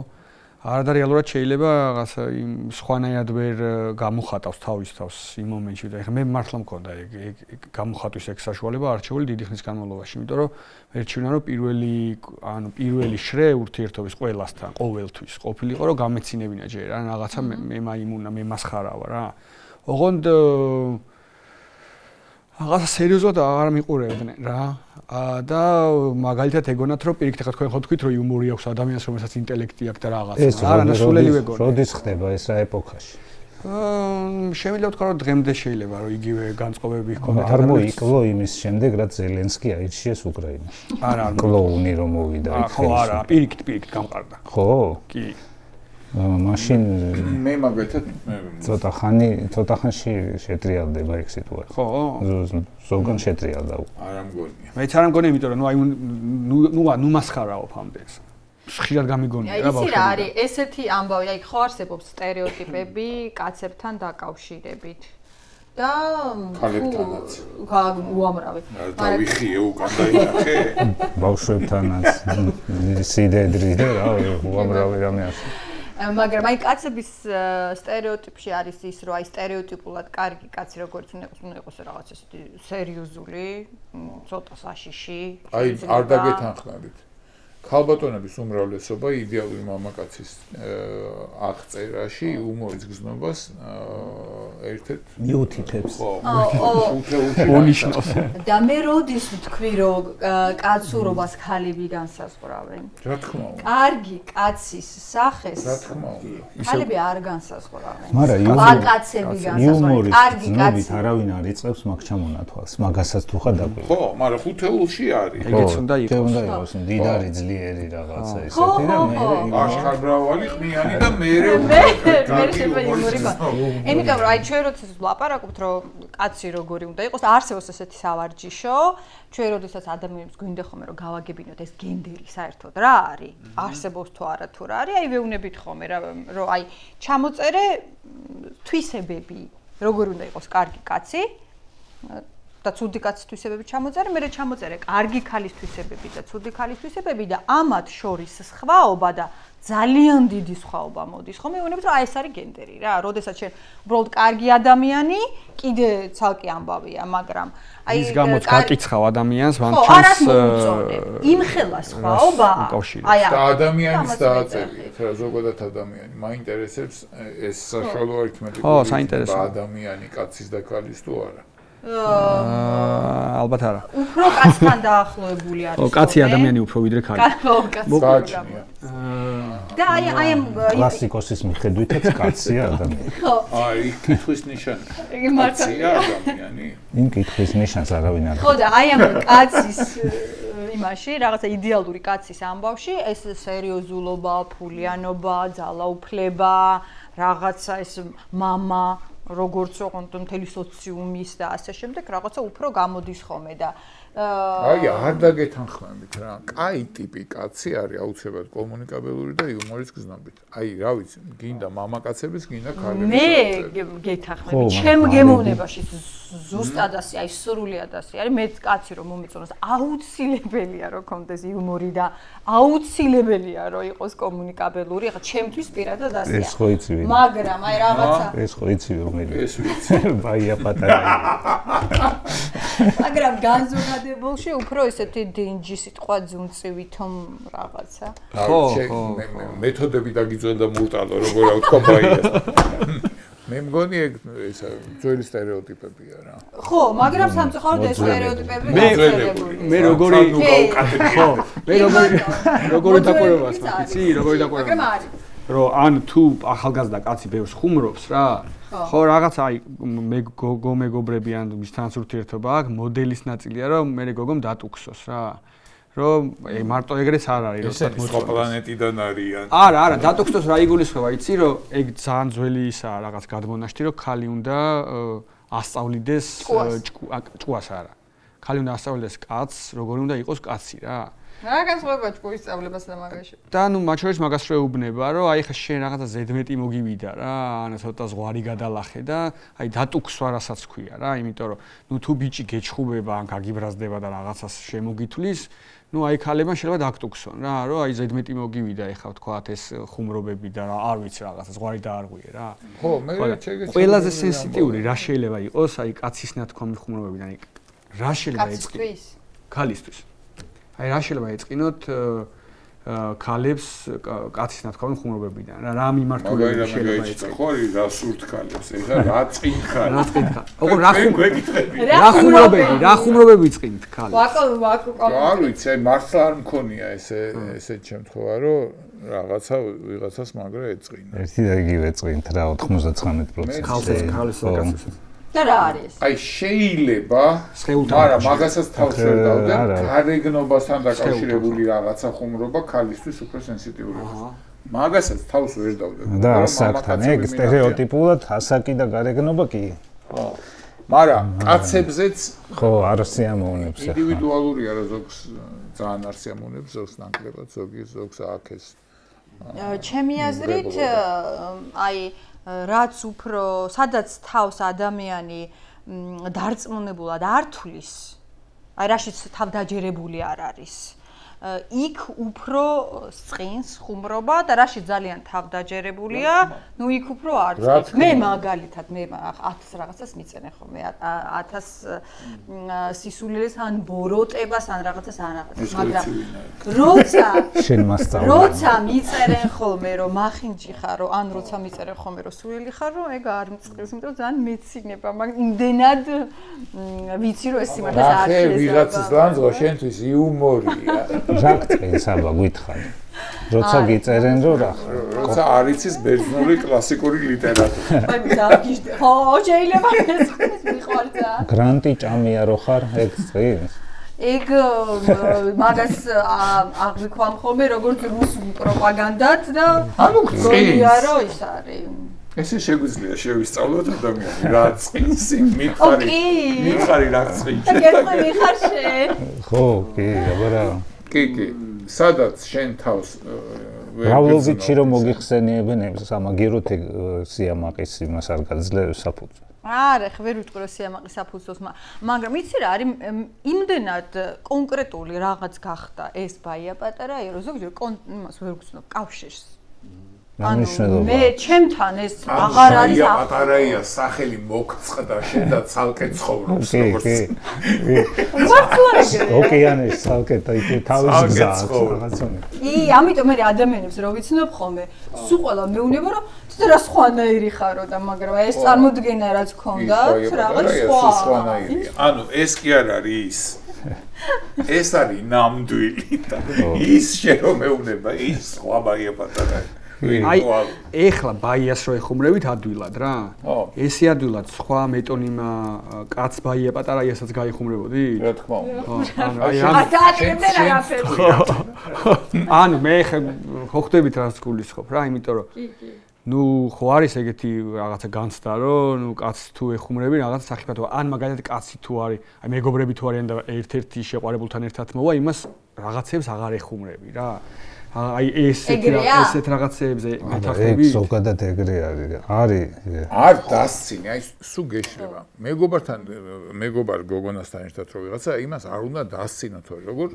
Speaker 3: არა და რეალურად შეიძლება რაღაცა იმ სხვანაირად ვერ გამოხატავს თავის თავს იმ მომენტში და ეხლა მე მართლა მქონდა ეგ გამოხატვის ეგ საშუალება არჩეული დიდი ხნის განმავლობაში, იმიტომ რომ ვერჩივნა რომ პირველი შრე ურთიერთობის ყველასთან ყოველთვის ყოფილიყო რომ გამეცინებინა ჯერ რა რაღაცა მე მაიმუნა მე მასხარავა რა. ოღონდ რაღაცა სერიოზულად აღარ მიყურებდნენ რა. და მაგალითად ეგონათ რომ პირიქით ახლა თქვენ ხო თქვით რომ იუმორი აქვს ადამიანს რომელსაც ინტელექტი აქვს და რაღაცა არა ნასულელი ვეგონი.
Speaker 4: როდის ხდება ეს რა ეპოქაში?
Speaker 3: შემიძლია ვთქვა რომ დღემდე შეიძლება რომ იგივე განწყობები ჰქონდეთ.
Speaker 4: არ მოიკლო იმის შემდეგ რაც ზელენსკი აირჩიეს უკრაინაში.
Speaker 3: არა
Speaker 4: კლოუნი რომ მოვიდა იქ.
Speaker 3: ხო არა პირიქით გამყარდა.
Speaker 4: ხო? კი. მაშინ
Speaker 2: მე მაგათად
Speaker 4: ცოტა ხანში შეტრიალდება ეგ სიტუაცია.
Speaker 3: ხო?
Speaker 4: ზოგან შეტრიალდა.
Speaker 2: არ ამგონია.
Speaker 3: მეც არ ამგონია, იმიტომ რომ ნუ მასხარავ ამდენს. ხშირად გამიგონია რა ბავშვები.
Speaker 1: ისი რა არის ესეთი ამბავი, აი ხო არსებობს სტერეოტიპები კაცებთან დაკავშირებით. და
Speaker 2: ხალებთანაც.
Speaker 1: უამრავი.
Speaker 2: დავიხიე უკან დაინახე.
Speaker 4: ბავშვებთანაც სიდედრი და რა უამრავი რამე არის.
Speaker 1: მაგრამ აი კაცების სტერეოტიპში არის ის, რომ აი სტერეოტიპულად კარგი კაცი როგორც უნდა იყოს რაღაც ესეთი სერიოზული, ცოტა საშიში.
Speaker 2: აი არ დაგეთანხმებით. ქალბატონების უმრავლესობა იდეალური მამაკაცის აღწერაში იუმორის გზნობას ერთ-ერთ
Speaker 4: მიუთითებს.
Speaker 3: ონიშნავს.
Speaker 1: და მე როდის ვთქვი, რომ კაცურობას ქალები განსაზღვრავენ?
Speaker 2: რა თქმა უნდა.
Speaker 1: კარგი კაცის სახეს
Speaker 2: რა თქმა უნდა.
Speaker 1: ქალები არ განსაზღვრავენ.
Speaker 4: მაგრამ
Speaker 1: კაცები განსაზღვრავენ. კარგი კაცი
Speaker 4: არავინ არ იწყებს მაგ ჩამონათვალს, მაგასაც თუ ხარ დაგვი.
Speaker 2: ხო, მაგრამ ხუთეულში არის.
Speaker 3: ეგეც უნდა იყოს.
Speaker 4: უნდა იყოს მდიდარი ძლიერი რაღაცა ისეთი და მე
Speaker 2: აშკარბრავალი ყმიანი და მე
Speaker 1: იმიტომ რომ აი ჩვენ როდესაც ვლაპარაკობთ რომ კაცი როგორი უნდა იყოს არსებობს ესეთი სავარჯიშო ჩვენ როდესაც ადამიანებს გვინდა ხოლმე რომ გავაგებინოთ ეს გენდერი საერთოდ რა არის არსებობს თუ არა თუ რა არის აი ვეუბნებით ხოლმე რომ აი ჩამოწერე თვისებები როგორი უნდა იყოს კარგი კაცი და ცუდი კაცის თვისებები ჩამოწერე, მე ჩამოწერე კარგი ქალის თვისებები და ცუდი ქალის თვისებები და ამათ შორის სხვაობა და ძალიან დიდი სხვაობა მოდის. ხო მეუბნებით რომ აი ეს არის გენდერი რა. როდესაც შენ უბრალოდ კარგი ადამიანი, კიდე ცალკე ამბავია, მაგრამ
Speaker 3: აი ის გამოც გაკიცხავ ადამიანს, მან
Speaker 1: ჩანს იმხელა სხვაობა.
Speaker 3: აი
Speaker 2: და ადამიანის დააწერიეთ რა ზოგადად ადამიანი. მაინტერესებს ეს საშუალო არითმეტიკული ადამიანი კაცის და ქალის თუ არა.
Speaker 3: ალბათ არა.
Speaker 1: უფრო კაცთან დაახლოებული არის.
Speaker 3: ო, კაცი ადამიანი უფრო ვიდრე ქალი.
Speaker 1: ხო, კაცი. და აი ამ
Speaker 4: კლასიკოსის მიხედვითაც კაცია ადამიანი.
Speaker 1: ხო.
Speaker 2: აი, კითხვის ნიშანი. კაცია ადამიანი. იმ
Speaker 4: კითხვის ნიშანს არავინ არ.
Speaker 1: ხო და აი ამ კაცის იმაში, რაღაცა იდეალური კაცის ამბავში, ეს სერიოზულობა, ფულიანობა, ძალაუფლება, რაღაცა ეს მამა როგორც ოღონდ მთელი სოციუმის და ასე შემდეგ რაღაცა უფრო გამოდის ხოლმე და
Speaker 2: აი არ დაგეთანხმებით რა. კაი ტიპი კაცი არის აუცილებლად კომუნიკაბელური და იუმორის გზნობით. აი რა ვიცი, გინდა მამაკაცების, გინდა ქალების.
Speaker 1: მე გეთანხმები, ჩემ გემოვნებაში ზუსტად ასე, აი სრულად ასე არის. მეც კაცი რომ მომეწონოს, აუცილებელია რომ კონდეს იუმორი და აუცილებელია რომ იყოს კომუნიკაბელური. ახლა ჩემთვის პირადად ასეა.
Speaker 4: ეს ხო იცი.
Speaker 1: მაგრამ აი რაღაცა
Speaker 4: ეს ხო იცი რომ მე ეს ვიცი. ბაია პატარა.
Speaker 1: მაგრამ განზოგადებულში უფრო ესეთი დინჯი სიტყვა ძუნწივი თომ რაღაცა.
Speaker 2: ხო, მეთოდები დაგიძველ და მურტალო, როგორ ავთქვა ბაიას. მე მგონი ეს ძველი სტერეოტიპებია რა.
Speaker 1: ხო, მაგრამ სამწუხაროდ ეს სტერეოტიპები
Speaker 3: გავრცელებულია. მე როგორი ხო, მე როგორი დაკვირვებას მაგიცი, როგორი დაკვირვება.
Speaker 1: მაგრამ არის.
Speaker 3: რომ ან თუ ახალგაზრდა კაცი ბევრს ხუმრობს რა, ხო რაღაც აი მე გოგო მეგობრები ან მისთანაც ურთიერთობა აქვს, მოდელის ნაწილია რომ მე გოგომ დატუქსოს რა. რომ მარტო ეგრეც არ არის, რომ
Speaker 2: ესენი სხვა პლანეტიდან არიან.
Speaker 3: არა, დატუქსოს რა იგულისხმება, იცი რომ ეგ ძალიან ძველი ისაა რაღაც გადმონაშთი, რომ ქალი უნდა ასწავლიდეს ჭკუას არა. ქალი უნდა ასწავლიდეს კაცს, როგორი უნდა იყოს კაცი რა.
Speaker 1: რა განსხვავება ჭკუის სწავლებას და მაგაში?
Speaker 3: და ნუ მათ შორის მაგას შეუბნება, რომ აი ხა შენ რაღაცა ზედმეტი მოგივიდა რა, ან ცოტა ზღვარი გადალახე და აი დატუქსვა რასაც ქვია რა, იმიტომ რომ ნუ თუ ბიჭი გეჩხუბება ან გაგიბრაზდება და რაღაცას შემოგითვლის, ნუ აი ქალებმა შეიძლება დაგტუქსონ რა, რომ აი ზედმეტი მოგივიდა ეხლა ვთქვათ ეს ხუმრობები და არ ვიცი რაღაცა ზღვარი დაარღვიე რა.
Speaker 2: ხო, მე შეგეცი.
Speaker 3: ყველაზე სენსიტიური რა შეიძლება იყოს აი კაცის ნათქვამი ხუმრობებიდან, აი რა შეიძლება
Speaker 1: ეწყინოს?
Speaker 3: ქალისთვის. აი რა შეიძლება ეწყინოთ ქალებს კაცის ნათქვამი ხუმრობებიდან რა მიმართულებით შეიძლება ეწყინოთ
Speaker 2: ხო არის რა სურთ ქალებს ეხლა რა წინხარ
Speaker 3: ოღონ რა ხუმრობები წინთ ქალებს
Speaker 2: არ ვიცი აი მართლა არ მქონია ესე შემთხვევა რომ ვიღაცას მაგრა ეწყინა
Speaker 4: ერთი და იგივე წინთ რა 99%
Speaker 3: ქალს
Speaker 1: და რა არის?
Speaker 2: აი შეიძლება, მაგრამ მაგასაც თავს ვერ დავდებ, გარეგნობასთან დაკავშირებული რაღაცა ხუმრობა ქალისთვის უფრო სენსიტიურია. მაგასაც თავს ვერ დავდებ.
Speaker 4: და ასაკთან ეგ სტერეოტიპულად ასაკი და გარეგნობა კი.
Speaker 2: ხო. მაგრამ კაცებზეც
Speaker 4: ხო არ სიამოვნებს.
Speaker 2: ინდივიდუალურია რა ზოგს ძალიან არ სიამოვნებს, ზოგს ნაკლებად, ზოგს აქეს.
Speaker 1: ჩემი აზრით აი რაც უფრო სადაც თავს ადამიანი დარწმუნებულად არ თulis აი რაშიც თავდაჯერებული არ არის იქ უფრო სწყინს ხუმრობა და რაშიც ძალიან თავდაჯერებულია ნუ იქ უფრო არ სწყინს მე მაგალითად მე 1000 რაღაცას მიწენე ხოლმე 1000 სისულელეს ან ბოროტებას ან რაღაცას ან რაღაცას მაგრამ როცა მიწერენ ხოლმე რომ მახინჯი ხარო ან როცა მიწერენ ხოლმე რომ სულელი ხარო ეგ არ მწყილს იმიტომ ძალიან მეცინება მაგრამ იმდენად ვიცი რომ ეს სიმართლე არ შეიძლება
Speaker 2: ვიღაცის ლანძღვა შენთვის იუმორია
Speaker 4: რა გწენს აბა გითხარი როცა გიწერენ რომ რა
Speaker 2: როცა არიცის ბერძნული კლასიკური ლიტერატურა
Speaker 1: აი დაგიჟდე ხო შეიძლება ეს მიყვარდა
Speaker 4: გრანტი ჭამია რო ხარ ეგ წინს
Speaker 1: ეგ მაგას აღვიქვამ ხოლმე როგორც რუსულ პროპაგანდად და
Speaker 2: ანუ
Speaker 1: გონია რომ ის არის
Speaker 2: ესე შეგვიძლია შევისწავლოთ ადამიანი რა წინს მითხარი რა წინს
Speaker 1: გეტყვი მიხარ შენ
Speaker 4: ხო კი აბა რა
Speaker 2: კი სადაც შენ თავს
Speaker 4: ავლობიჩი რომ მოგიხსენიებენ სამაგიეროთ სიამაყის იმას არ გაძლევს საფუძვს
Speaker 1: არა ხე ვერ ვიტყვი რომ სიამაყის საფუძვლს მაგრამ იცი რა არის იმდენად კონკრეტული რაღაც გახდა ეს ბაია პატარა რომ ზოგჯერ იმას ვერ გწნობ კავშირს ანუ მე ჩემთან ეს აღარ არის
Speaker 2: პატარაია სახელი მოგწყდა შენ და ცალკე ცხოვრობს როგორც
Speaker 4: ოკეანეში ცალკე თავის გზას რაღაცონი
Speaker 1: კი ამიტომ მე ადამიანებს რო ვიცნობ ხოლმე სულ ყველა მეუნება რომ თვითონ რა სხვანაირი ხარო და მაგრამ ეს წარმოდგენა რაც ქონდა რაღაც
Speaker 2: სხვანაირია ანუ ეს კი არ არის ეს არის ნამდვილი და ის შენ რომ მეუნება ის სხვა ბაია პატარაა
Speaker 3: აი ეხლა ბაიას რო ეხუმრებით ადვილად რა ესე ადვილად სხვა მეტონიმა კაც ბაია პატარაიასაც გაიხუმრებოდი
Speaker 2: რა თქმა უნდა
Speaker 3: ანუ მე ხო ხვდებით რას გულისხმობ რა იმიტომ რომ ნუ ხო არის ეგეთი რაღაცა განცდა რომ ნუ კაცს თუ ეხუმრები რაღაცა სახიფათო ან მაგალითად კაცი თუ არის აი მეგობრები თუ არიან და ერთ-ერთი შეყვარებულთან ერთად მოვა იმას რაღაცებს აღარ ეხუმრები რა აი ესეთ რაღაცებზე მეთახები
Speaker 4: ეგ ზოგადად ეგრე არის
Speaker 2: არ დასცინე აი სულ გეშრება მეგობარ გოგონასთან ერთად რო ვიღაცა იმას არ უნდა დასცინო თორე როგორ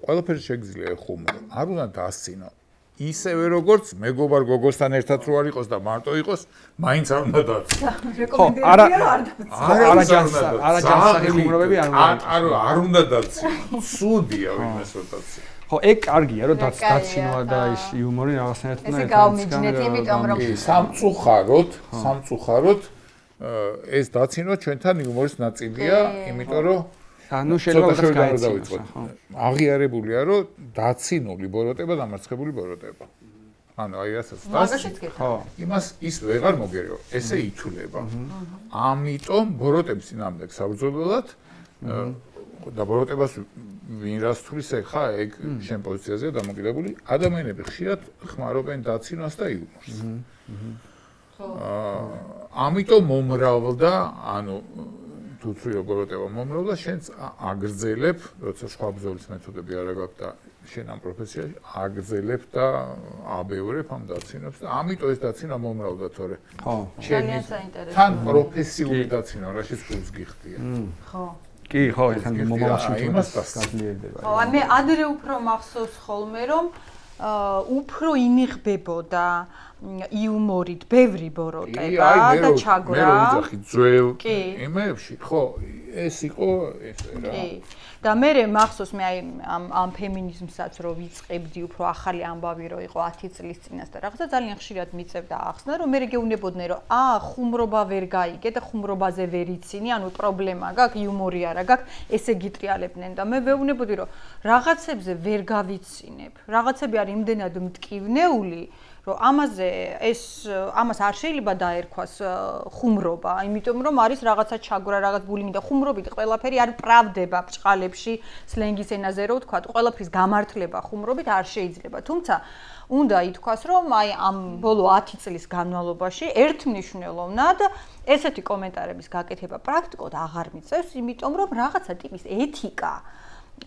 Speaker 2: ყველაფერი შეგიძლია ეხუმრო არ უნდა დასცინო ისევე როგორც მეგობარ გოგოსთან ერთად რო არ იყოს და მარტო იყოს, მაინც არ უნდა დაცინო.
Speaker 1: ხო, არა
Speaker 3: ჯანსაღი ხუმრობები
Speaker 2: არ უნდა დაცინო. სუდია იმას რო დაცინო.
Speaker 3: ხო, ეგ კარგია რომ დაცინოა და ის იუმორი რაღაცნაირად უნდა
Speaker 1: ესე გავმიჯნეთ, იმიტომ რომ
Speaker 2: სამწუხაროდ ეს დაცინვა ჩვენთან იუმორის ნაწილია, იმიტომ რომ
Speaker 3: ანუ შეიძლება
Speaker 2: დავიწყოთ. აღიარებულია რომ დაცინული ბოროტება დამარცხებული ბოროტება. ანუ აი რასაც
Speaker 1: დაცინო.
Speaker 2: ხო. იმას ის ვეღარ მოგერიო. ესე ითვლება. ამიტომ ბოროტების წინააღმდეგ საბრძოლველად და ბოროტებას ვინ რას თulis ეხა ეგ შენ პოზიციაზეა დამოკიდებული. ადამიანები ხშირად ხმარობენ დაცინვას და იუმორს. ხო. ამიტომ მომრავლდა, ანუ თუ როგოროდება მომრავლდა, შენც აგრძელებ, როცა სხვა ბრძოლის მეთოდები არ გაქვს და შენ ამ პროფესიაში აგრძელებ და აბევრებ ამ დაცინვებს და ამიტომ ეს დაცინვა მომრავლდა, თორე.
Speaker 1: ხო. ძალიან საინტერესოა.
Speaker 2: თან პროფესიული დაცინვა, რაშიც გულს გიხდია.
Speaker 1: ხო.
Speaker 3: კი, ხო, ეხლა მომავალში იმას გაძლიერდება.
Speaker 1: ხო, მე ადრე უფრო მახსოვს ხოლმე, რომ უფრო ინიღბებოდა იუმორით ბევრი ბოროტება და ჩაგვრა.
Speaker 2: მე ვიძახი ძველ იმებში, ხო, ეს იყო ესე რა.
Speaker 1: კი. და მე მახსოვს მე აი ამ ფემინიზმსაც რო ვიწყებდი უფრო ახალი ამბავი რო იყო 10 წლის წინას და რაღაცა ძალიან ხშირად მიწევდა ახსნა რომ მე გეუნებოდნენ რომ ხუმრობა ვერ გაიგე და ხუმრობაზე ვერ იცინი, ანუ პრობლემა გაქვს, იუმორი არა გაქვს, ესე გიტრიალებდნენ და მე ვეუბნებოდი რომ რაღაცებზე ვერ გავიცინებ. რაღაცები არის იმდენად მტკივნეული რომ ამას არ შეიძლება დაერქვას ხუმრობა, იმიტომ რომ არის რაღაცა ჩაგვრა, რაღაც ბულიმი და ხუმრობით ყველაფერი არ პრავდება ბჭყალებში, სლენგის ენაზე რო ვთქვა, ყველაფრის გამართლება ხუმრობით არ შეიძლება. თუმცა უნდა ითქვას, რომ აი ამ ბოლო 10 წლის განმავლობაში ერთმნიშვნელოვნად ესეთი კომენტარების გაკეთება პრაქტიკულად აღარ მიწევს, იმიტომ რომ რაღაცა ტიპის ეთიკა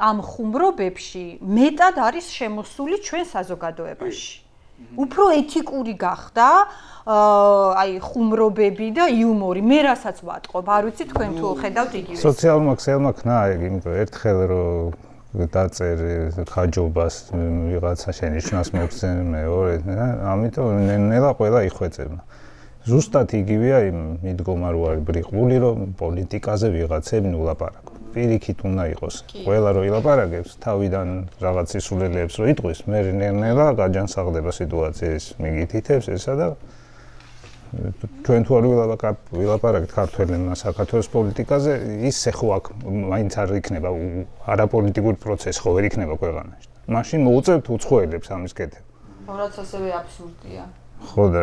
Speaker 1: ამ ხუმრობებში მეტად არის შემოსული ჩვენ საზოგადოებაში. უფრო ეთიკური გახდა აი ხუმრობები და იუმორი. მე რასაც ვატყობ, არ ვიცი თქვენ თუ ხედავთ იგივეს.
Speaker 4: სოციალურმა ქსელმა ქნა ეგ, იმიტომ ერთხელ რომ დაწერე ხაჯობას ვიღაცა შენიშნას მოგცემ მეორე, ამიტომ ნელა ყველა იხვეწება. ზუსტად იგივეა იმ მიდგომა რო არის ბრიყული, რომ პოლიტიკაზე ვიღაცები ულაპარაკო. პირიქით უნდა იყოს. ყველა რო ილაპარაკებს, თავიდან რაღაც სისულელეებს რო იტყვის, მე ნელა გაჯანსაღდება სიტუაციის მიგითითებს ესა და ჩვენ თუ არ ვილაპარაკეთ ქართველებმა საქართველოს პოლიტიკაზე, ისე ხო აქ მაინც არ იქნება არაპოლიტიკური პროცესი ხო ვერ იქნება ქვეყანაში. მაშინ მოუწევთ უცხოელებს ამის კეთება.
Speaker 1: რაც ასევე აბსურდია.
Speaker 4: ხო და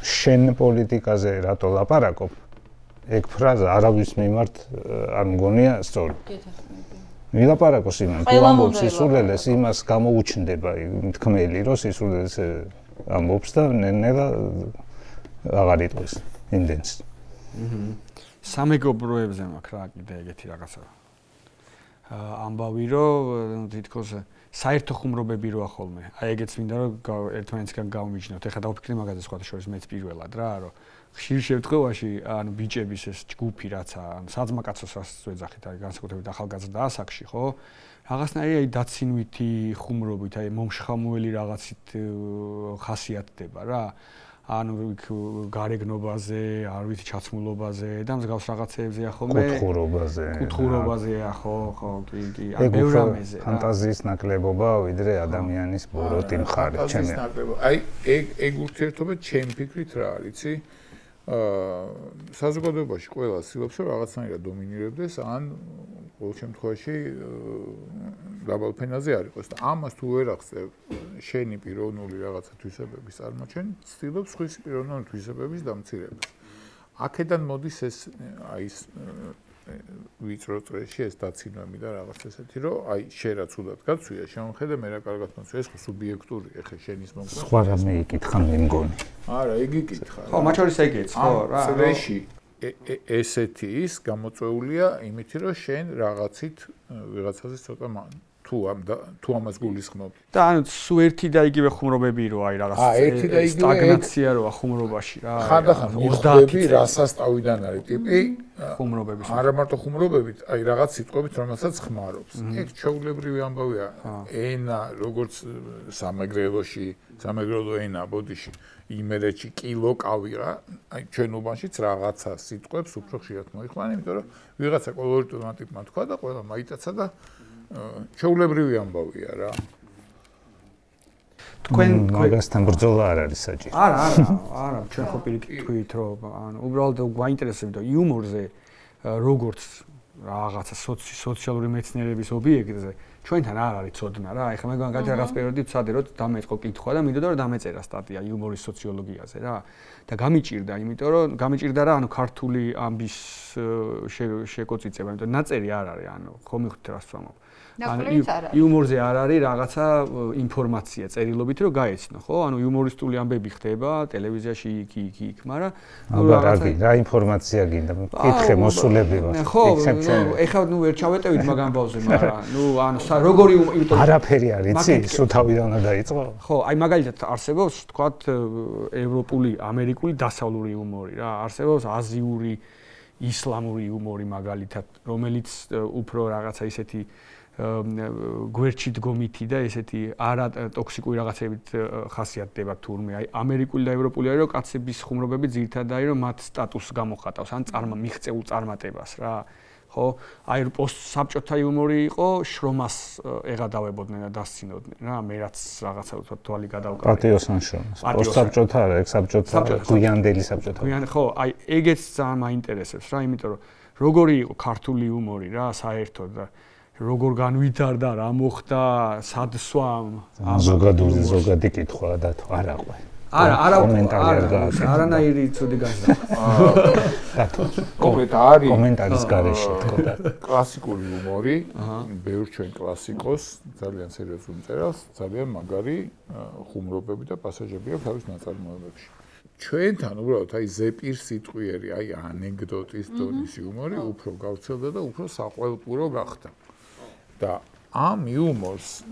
Speaker 4: შენ პოლიტიკაზე რატო ლაპარაკობ? ეგ ფრაზა არავის მიმართ არ მგონია სწორი. ვილაპარაკოს იმან, თუ ამბობს სისულელეს, იმას გამოუჩნდება თქმელი, რომ სისულელეს ამბობს და ნელა აღარ იტყვის იმდენს.
Speaker 3: სამეგობროებზე მაქვს რა კიდე ეგეთი რაღაცა. ამბავი რომ თითქოს საერთო ხუმრობები როა ხოლმე. აი ეგეც მინდა რომ ერთმანეთსგან გავმიჯნოთ. ეხლა დავფიქრე მაგაზე სხვათა შორის მეც პირველად რა, რომ ხშირ შემთხვევაში ანუ ბიჭების ეს ჯგუფი რაცა ან საძმაკაცოს რაც ვეძახით აი განსაკუთრებით ახალგაზრდა ასაკში ხო რაღაცნაირი აი დაცინვითი ხუმრობით აი მომშხამველი რაღაცით ხასიათდება რა ანუ გარეგნობაზე არ ვიცი ჩაცმულობაზე და მსგავს რაღაცეებზეა ხოლმე კუთხურობაზეა ხო კი აი ბევრ რამეზე
Speaker 4: ფანტაზიის ნაკლებობა ვიდრე ადამიანის ბოროტი მხარე ჩემი
Speaker 2: აი ეგ ურთიერთობა ჩემი ფიქრით რა არის იცი საზოგადოებაში ყველა ცდილობს რომ რაღაცნაირად დომინირებდეს ან ყოველ შემთხვევაში დაბალ ფენაზე არ იყოს და ამას თუ ვერ ახსევ შენი პიროვნული რაღაცა თვისებების წარმოჩენ ცდილობს სხვისი პიროვნული თვისებების დამცირებას. აქედან მოდის ეს აი ვიწრო წრეში ეს დაცინვები და რაღაც ესეთი, რომ აი შენ რაც უდად გაცვია, შემოხედე მე რა კარგად მოცვა, ეს ხო სუბიექტურია, ხე შენის მომკვდარ.
Speaker 4: სხვა რამე იკითხა მე მგონი.
Speaker 2: არა, იგი იკითხა.
Speaker 3: ხო, მათ შორის ეგეც, ხო, რა.
Speaker 2: წრეში ესეთი ის გამოწვეულია იმით, რომ შენ რაღაცით ვიღაცაზე ცოტა თუ ამას გულისხმობ.
Speaker 3: და ანუ სულ ერთი და იგივე ხუმრობები რო აი რაღაც სტაგნაცია როა ხუმრობაში რა.
Speaker 2: ხანდახან მიხვდები რა სასტავიდან არის ტიპი
Speaker 3: ხუმრობების.
Speaker 2: არა მარტო ხუმრობებით, აი რაღაც სიტყვებით რომელსაც ხმარობს. ეგ ჩვეულებრივი ამბავია. ენა როგორც სამეგრელო ენა ბოდიში იმერეთში კილო კავიღა, აი ჩვენ უბანშიც რაღაცა სიტყვებს უფრო ხშირად მოიხმარენ, იმიტომ რომ ვიღაცა კოლორიტულმა ტიპმა თქვა და ყველა მაიტაცა და ჩვეულებრივი ამბავია რა.
Speaker 3: თქვენ
Speaker 4: მაგასთან ბრძოლა არ არის საჭირო.
Speaker 3: არა, ჩვენ ხო პირიქით თქვით, რომ ანუ უბრალოდ გვაინტერესებს და იუმორზე როგორც რაღაცა სოციალური მეცნიერების ობიექტზე ჩვენთან არ არის ცოდნა რა. ეხლა მე განკარგე რაღაც პერიოდი ვცადე რომ დამეწყო კითხვა და მინდოდა რომ დამეწერა სტატია იუმორის სოციოლოგიაზე რა. და გამიჭირდა, იმიტომ რომ გამიჭირდა რა, ანუ ქართული ამბის შეკოწიწება, იმიტომ ნაწერი არ არის, ანუ ხო მიხვდით რას ვამბობ. იუმორზე არ არის რაღაცა ინფორმაცია წერილობით რომ გაეცნო, ხო? ანუ იუმორისტული ამბები ხდება ტელევიზიაში იქ, მაგრამ
Speaker 4: რა ინფორმაცია გინდა? კითხე მოსულები ვარ.
Speaker 3: ხო, ეხლა ვერ ჩავეტევით მაგ ამბავზე, მაგრამ ანუ როგორი იმიტომ
Speaker 4: არაფერი არ იცი, სულ თავიდან უნდა დაიწყო.
Speaker 3: ხო, აი მაგალითად არსებობს, თქვათ, ევროპული, ამერიკული დასავლური იუმორი რა, არსებობს აზიური, ისლამური იუმორი მაგალითად, რომელიც უფრო რაღაცა ისეთი გვერდში დგომითი და ესეთი არა ტოქსიკური რაღაცებით ხასიათდება თურმე. აი ამერიკული და ევროპული არის, რომ კაცების ხუმრობები ძირითადად არის, რომ მათ სტატუსს გამოხატავს, ან მიღწეულ წარმატებას რა. ხო, აი პოსტსაბჭოთა იუმორი იყო, შრომას ეღადავებოდნენ და დასცინოდნენ რა, მე რაც რაღაცა ვთქვათ თვალი გადავკარგე.
Speaker 4: პატიოსან შრომას. პოსტსაბჭოთა არა, ექსაბჭოთა, გვიანდელი საბჭოთა.
Speaker 3: ხო, აი ეგეც ძალიან მაინტერესებს რა, იმიტომ რომ როგორი იყო ქართული იუმორი რა, საერთოდ და როგორ განვითარდა, რა მოხდა, სად სვამ.
Speaker 4: ზოგადი კითხვა და არა ყვე.
Speaker 3: არა,
Speaker 4: კომენტარი არ გააკეთა.
Speaker 3: არანაირი ცუდი გაზრდა.
Speaker 2: კომენტარი
Speaker 4: კომენტარის გარეშე თქო და
Speaker 2: კლასიკური იუმორი, ბევრ ჩვენ კლასიკოს, ძალიან სერიოზულ მწერალს, ძალიან მაგარი ხუმრობები და პასაჟები აქვს თავის ნაწარმოებებში. ჩვენთან უბრალოდ აი ზეპირ სიტყვიერი, აი ანეკდოტის დონის იუმორი უფრო გავრცელდა და უფრო საყველპურო გახდა. და ამ იუმორს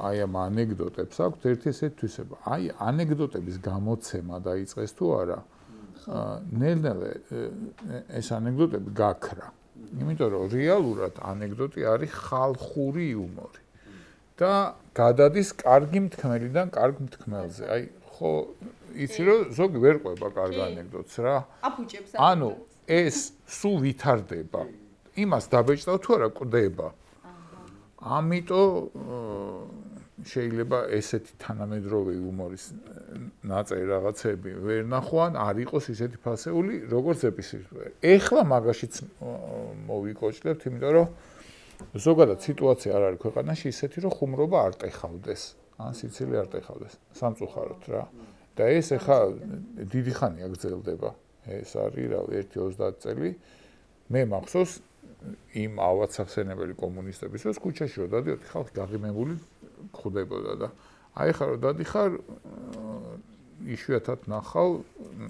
Speaker 2: აი ამ ანეკდოტებს აქვს ერთი ესეთი თვისება. აი ანეკდოტების გამოცემა დაიწყეს თუ არა? ნელ-ნელა ეს ანეკდოტები გაქრა. იმიტომ რომ რეალურად ანეკდოტი არის ხალხური იუმორი. და გადადის კარგი მთქმელიდან კარგ მთქმელზე. აი ხო იცი რომ ზოგი ვერ ყვება კარგ ანეკდოტს რა.
Speaker 1: აფუჭებს.
Speaker 2: ანუ ეს სულ ვითარდება. იმას დაბეჭდა თუ არა კვდება. ამიტომ შეიძლება ესეთი თანამედროვე იუმორის ნაწერი რაღაცები ვერ ნახვან, არ იყოს ისეთი ფასეული, როგორც ეპიზოდები. ეხლა მაგაშიც მოვიკოჭლებთ, იმიტომ რომ ზოგადად სიტუაცია არ არის ქვეყანაში ისეთი, რომ ხუმრობა არ ტეხავდეს, ან სიცილი არ ტეხავდეს, სამწუხაროდ რა. და ეს ეხლა დიდი ხანია გრძელდება. ეს არის რა 1-30 წელი. მე მახსოვს იმ ავაცახსენებელი კომუნისტების დროს ქუჩაში რომ დადიოდი ხალხი გაღიმებული ხვდებოდა და აი ხარ რომ დადიხარ იშვიათად ნახავ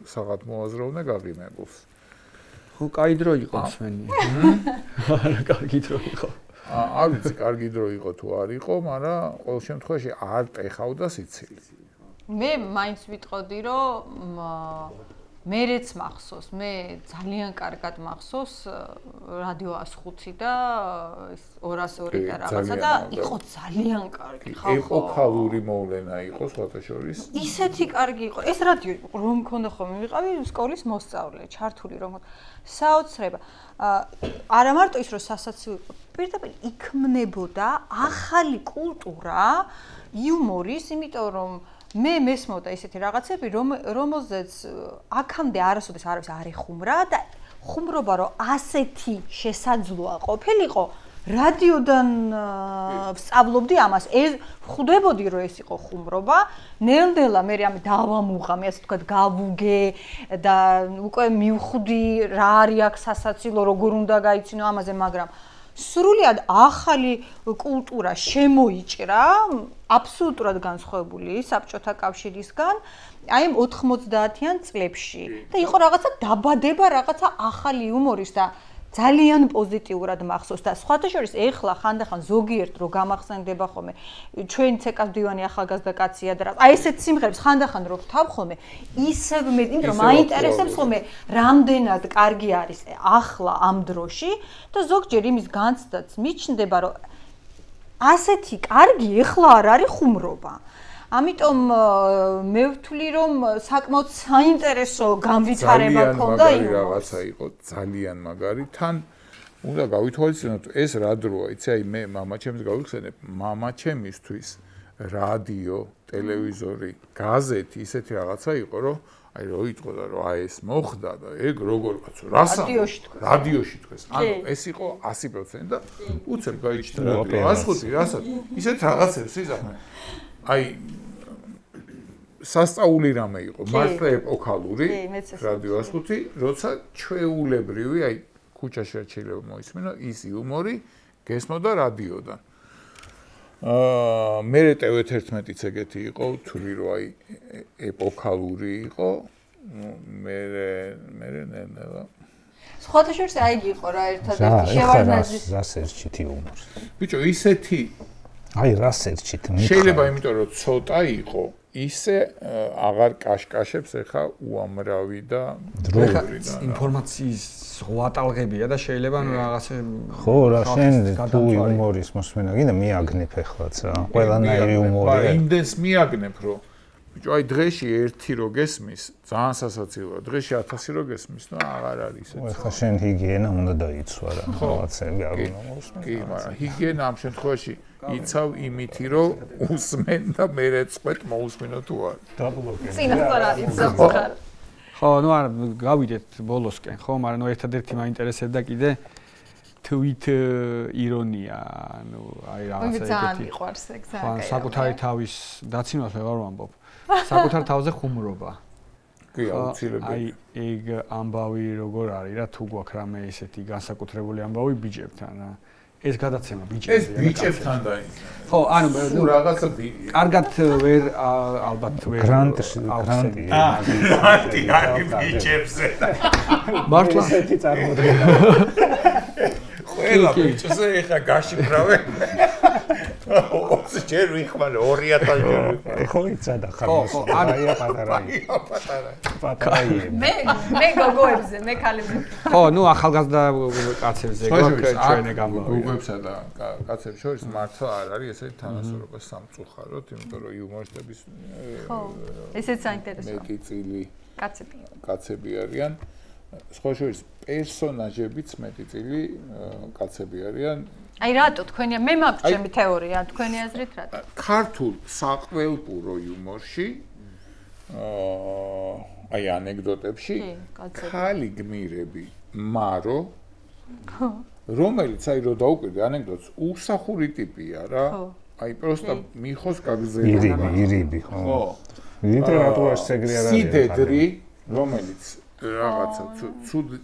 Speaker 2: საღად მოაზროვნე გაღიმებულს.
Speaker 3: ხო, კაი დრო იყო მსმენი. არა, კარგი დრო იყო.
Speaker 2: არ ვიცი, კარგი დრო იყო თუ არ იყო, მაგრამ ყოველ შემთხვევაში არ ტეხავდა სიცილი.
Speaker 1: მე მაინც ვიტყოდი, რომ მერეც მახსოვს, მე ძალიან კარგად მახსოვს რადიო 105 და 202 და რაღაცა და იყო ძალიან კარგი ხალხო.
Speaker 2: ეპოქალური მოვლენა იყო სხვათა შორის.
Speaker 1: ისეთი კარგი იყო. ეს რადიო რომ მქონდა ხოლმე ვიყავი სკოლის მოსწავლე, ჩართული რომ საოცრება. არა მარტო ის რომ სასაცილო იყო, პირდაპირ იქმნებოდა ახალი კულტურა იუმორის, იმიტომ რომ მე მესმოდა ისეთი რაღაცები, რომელზეც აქამდე არასოდეს არავის არ ეხუმრა და ხუმრობა რომ ასეთი შესაძლოა ყოფილიყო, რადიოდან ვსწავლობდი ამას. ეს ხვდებოდი რომ ეს იყო ხუმრობა. ნელ-ნელა მე ამი დავამუღამი, ასე ვთქვათ, გავუგე და უკვე მივხვდი რა არის აქ სასაცილო, როგორ უნდა გაიცინო ამაზე, მაგრამ სრულიად ახალი კულტურა შემოიჭრა, აბსოლუტურად განსხვავებული საბჭოთა კავშირისგან, აი ამ 90-იან წლებში და იყო რაღაცა დაბადება, რაღაცა ახალი იუმორის და ძალიან პოზიტიურად მახსოვს და სხვათა შორის ეხლა ხანდახან ზოგიერთ რო გამახსენდება ხოლმე ჩვენ ცეკას მდივანი ახალგაზრდა კაცია და აი ესეთ სიმღერებს ხანდახან რო ვთავ ხოლმე ისევ მე იმიტომ რომ მაინტერესებს ხოლმე რამდენად კარგი არის ახლა ამ დროში და ზოგჯერ იმის განცდაც მიჩნდება რომ ასეთი კარგი ეხლა არ არის ხუმრობა. ამიტომ მე ვთვლი რომ საკმაოდ საინტერესო განვითარება ქონდა იმ
Speaker 2: რაღაცა იყო ძალიან მაგარი თან უნდა გავითვალისწინოთ ეს რა დროა იცი აი მე მამაჩემს გავიხსენებ მამაჩემისთვის რადიო ტელევიზორი გაზეთი ისეთი რაღაცა იყო რომ აი რო იტყოდა რომ აი ეს მოხდა და ეგ როგორ კაცო რადიოში თქვეს ანუ ეს იყო 100% და უცებ გაიჩნდა რადიო 105 რასაც ისეთ რაღაცებს იზამე აი სასწაული რამე იყო მართლა ეპოქალური რადიო 105 როცა ჩვეულებრივი აი ქუჩაში რაც შეიძლება მოისმინო ის იუმორი გესმოდა რადიოდან მე TV11-იც ეგეთი იყო თვლი რომ აი ეპოქალური იყო მე ნელა
Speaker 1: სხვათა შორის აი იყო რა ერთადერთი შევარდნაძის
Speaker 4: რასერჩით იუმორი
Speaker 2: ბიჭო ისეთი
Speaker 4: აი რასერჩით
Speaker 2: შეიძლება იმიტომ რომ ცოტა იყო ისე აღარ კაშკაშებს ეხა უამრავი და
Speaker 3: ინფორმაციის ღვატალღებია და შეიძლება ნუ რაღაცა
Speaker 4: ხო რა შენ თუ იუმორის მოსმენა გინდა მიაგნებ ეხლაც რა ყველანაირი იუმორია
Speaker 2: იმდენს მიაგნებ რომ ბიჭო აი დღეში ერთი რო გესმის ძალიან სასაცილოა დღეში 1000 რო გესმის და აღარ არის ესეც
Speaker 4: ეხლა შენ ჰიგიენა უნდა დაიცვა რა რაღაცები არ უნდა მოსმენ
Speaker 2: კი მაგრამ ჰიგიენა ამ შემთხვევაში იცავ იმითი რომ უსმენ და მე რეწყვეტ მოусმინო თუ არ
Speaker 4: დაბლოკე
Speaker 1: წინასწარ არის ზოგადად
Speaker 3: ხო ნუ არ გავიდეთ ბოლოსკენ ხო მაგრამ ნუ ერთადერთი მაინტერესებდა კიდე tweet ირონია ნუ აი რაღაცა ეგეთი
Speaker 1: ძალიან მიყვარს ეგ ძალიან
Speaker 3: საკუთარი თავის დაცინვას ვეღარ ვამბობ საკუთარ თავზე ხუმრობა
Speaker 2: კი აუცილებელი
Speaker 3: აი ეგ ამბავი როგორ არის რა თუ გვაქვს რამე ესეთი განსაკუთრებული ამბავი ბიჭებთან რა ეს გადაცემა ბიჭებზე
Speaker 2: ეს ბიჭებთან დაინტერესებს
Speaker 3: ხო ანუ
Speaker 2: რაღაცა
Speaker 3: კარგად ვერ ალბათ ვერ
Speaker 4: გრანტი
Speaker 2: არის ბიჭებზე
Speaker 3: მართლა
Speaker 4: ესეთი წარმოდგენა
Speaker 2: ყველა ბიჭზე ეხა გაშიფრავე 20 ჯერ ვიხმარე 2000 ჯერ ვიხმარე
Speaker 4: ხო იცადა ხარ აი პატარა
Speaker 1: მე გოგოებზე მე ქალებზე
Speaker 3: ხო ნუ ახალგაზრდა კაცებზე გვაქვს ჩვენი გამოვიდა
Speaker 2: გოგოებსა და კაცებს შორის მართლა არ არის ესეთი თანასწორობა სამწუხაროდ იმიტომ რომ იუმორისტების
Speaker 1: ხო ესეც საინტერესოა
Speaker 2: მეტი წილი
Speaker 1: კაცები
Speaker 2: არიან სხვა შორის პერსონაჟებიც მეტი წილი კაცები არიან
Speaker 1: აი რატო თქვენია მე მაქვს ჩემი თეორია თქვენი აზრით რატო
Speaker 2: ქართულ საყველპურო იუმორში აი ანეკდოტებში ხალი გმირები მარო რომელიც აი რო დაუკვირდი ანეკდოტს უსახური ტიპია რა აი პროსტა მიხოს გაგზელება
Speaker 4: ირიბი ხო ლიტერატურაში ეგრე არ არის
Speaker 2: სიდედრი რომელიც რაღაცა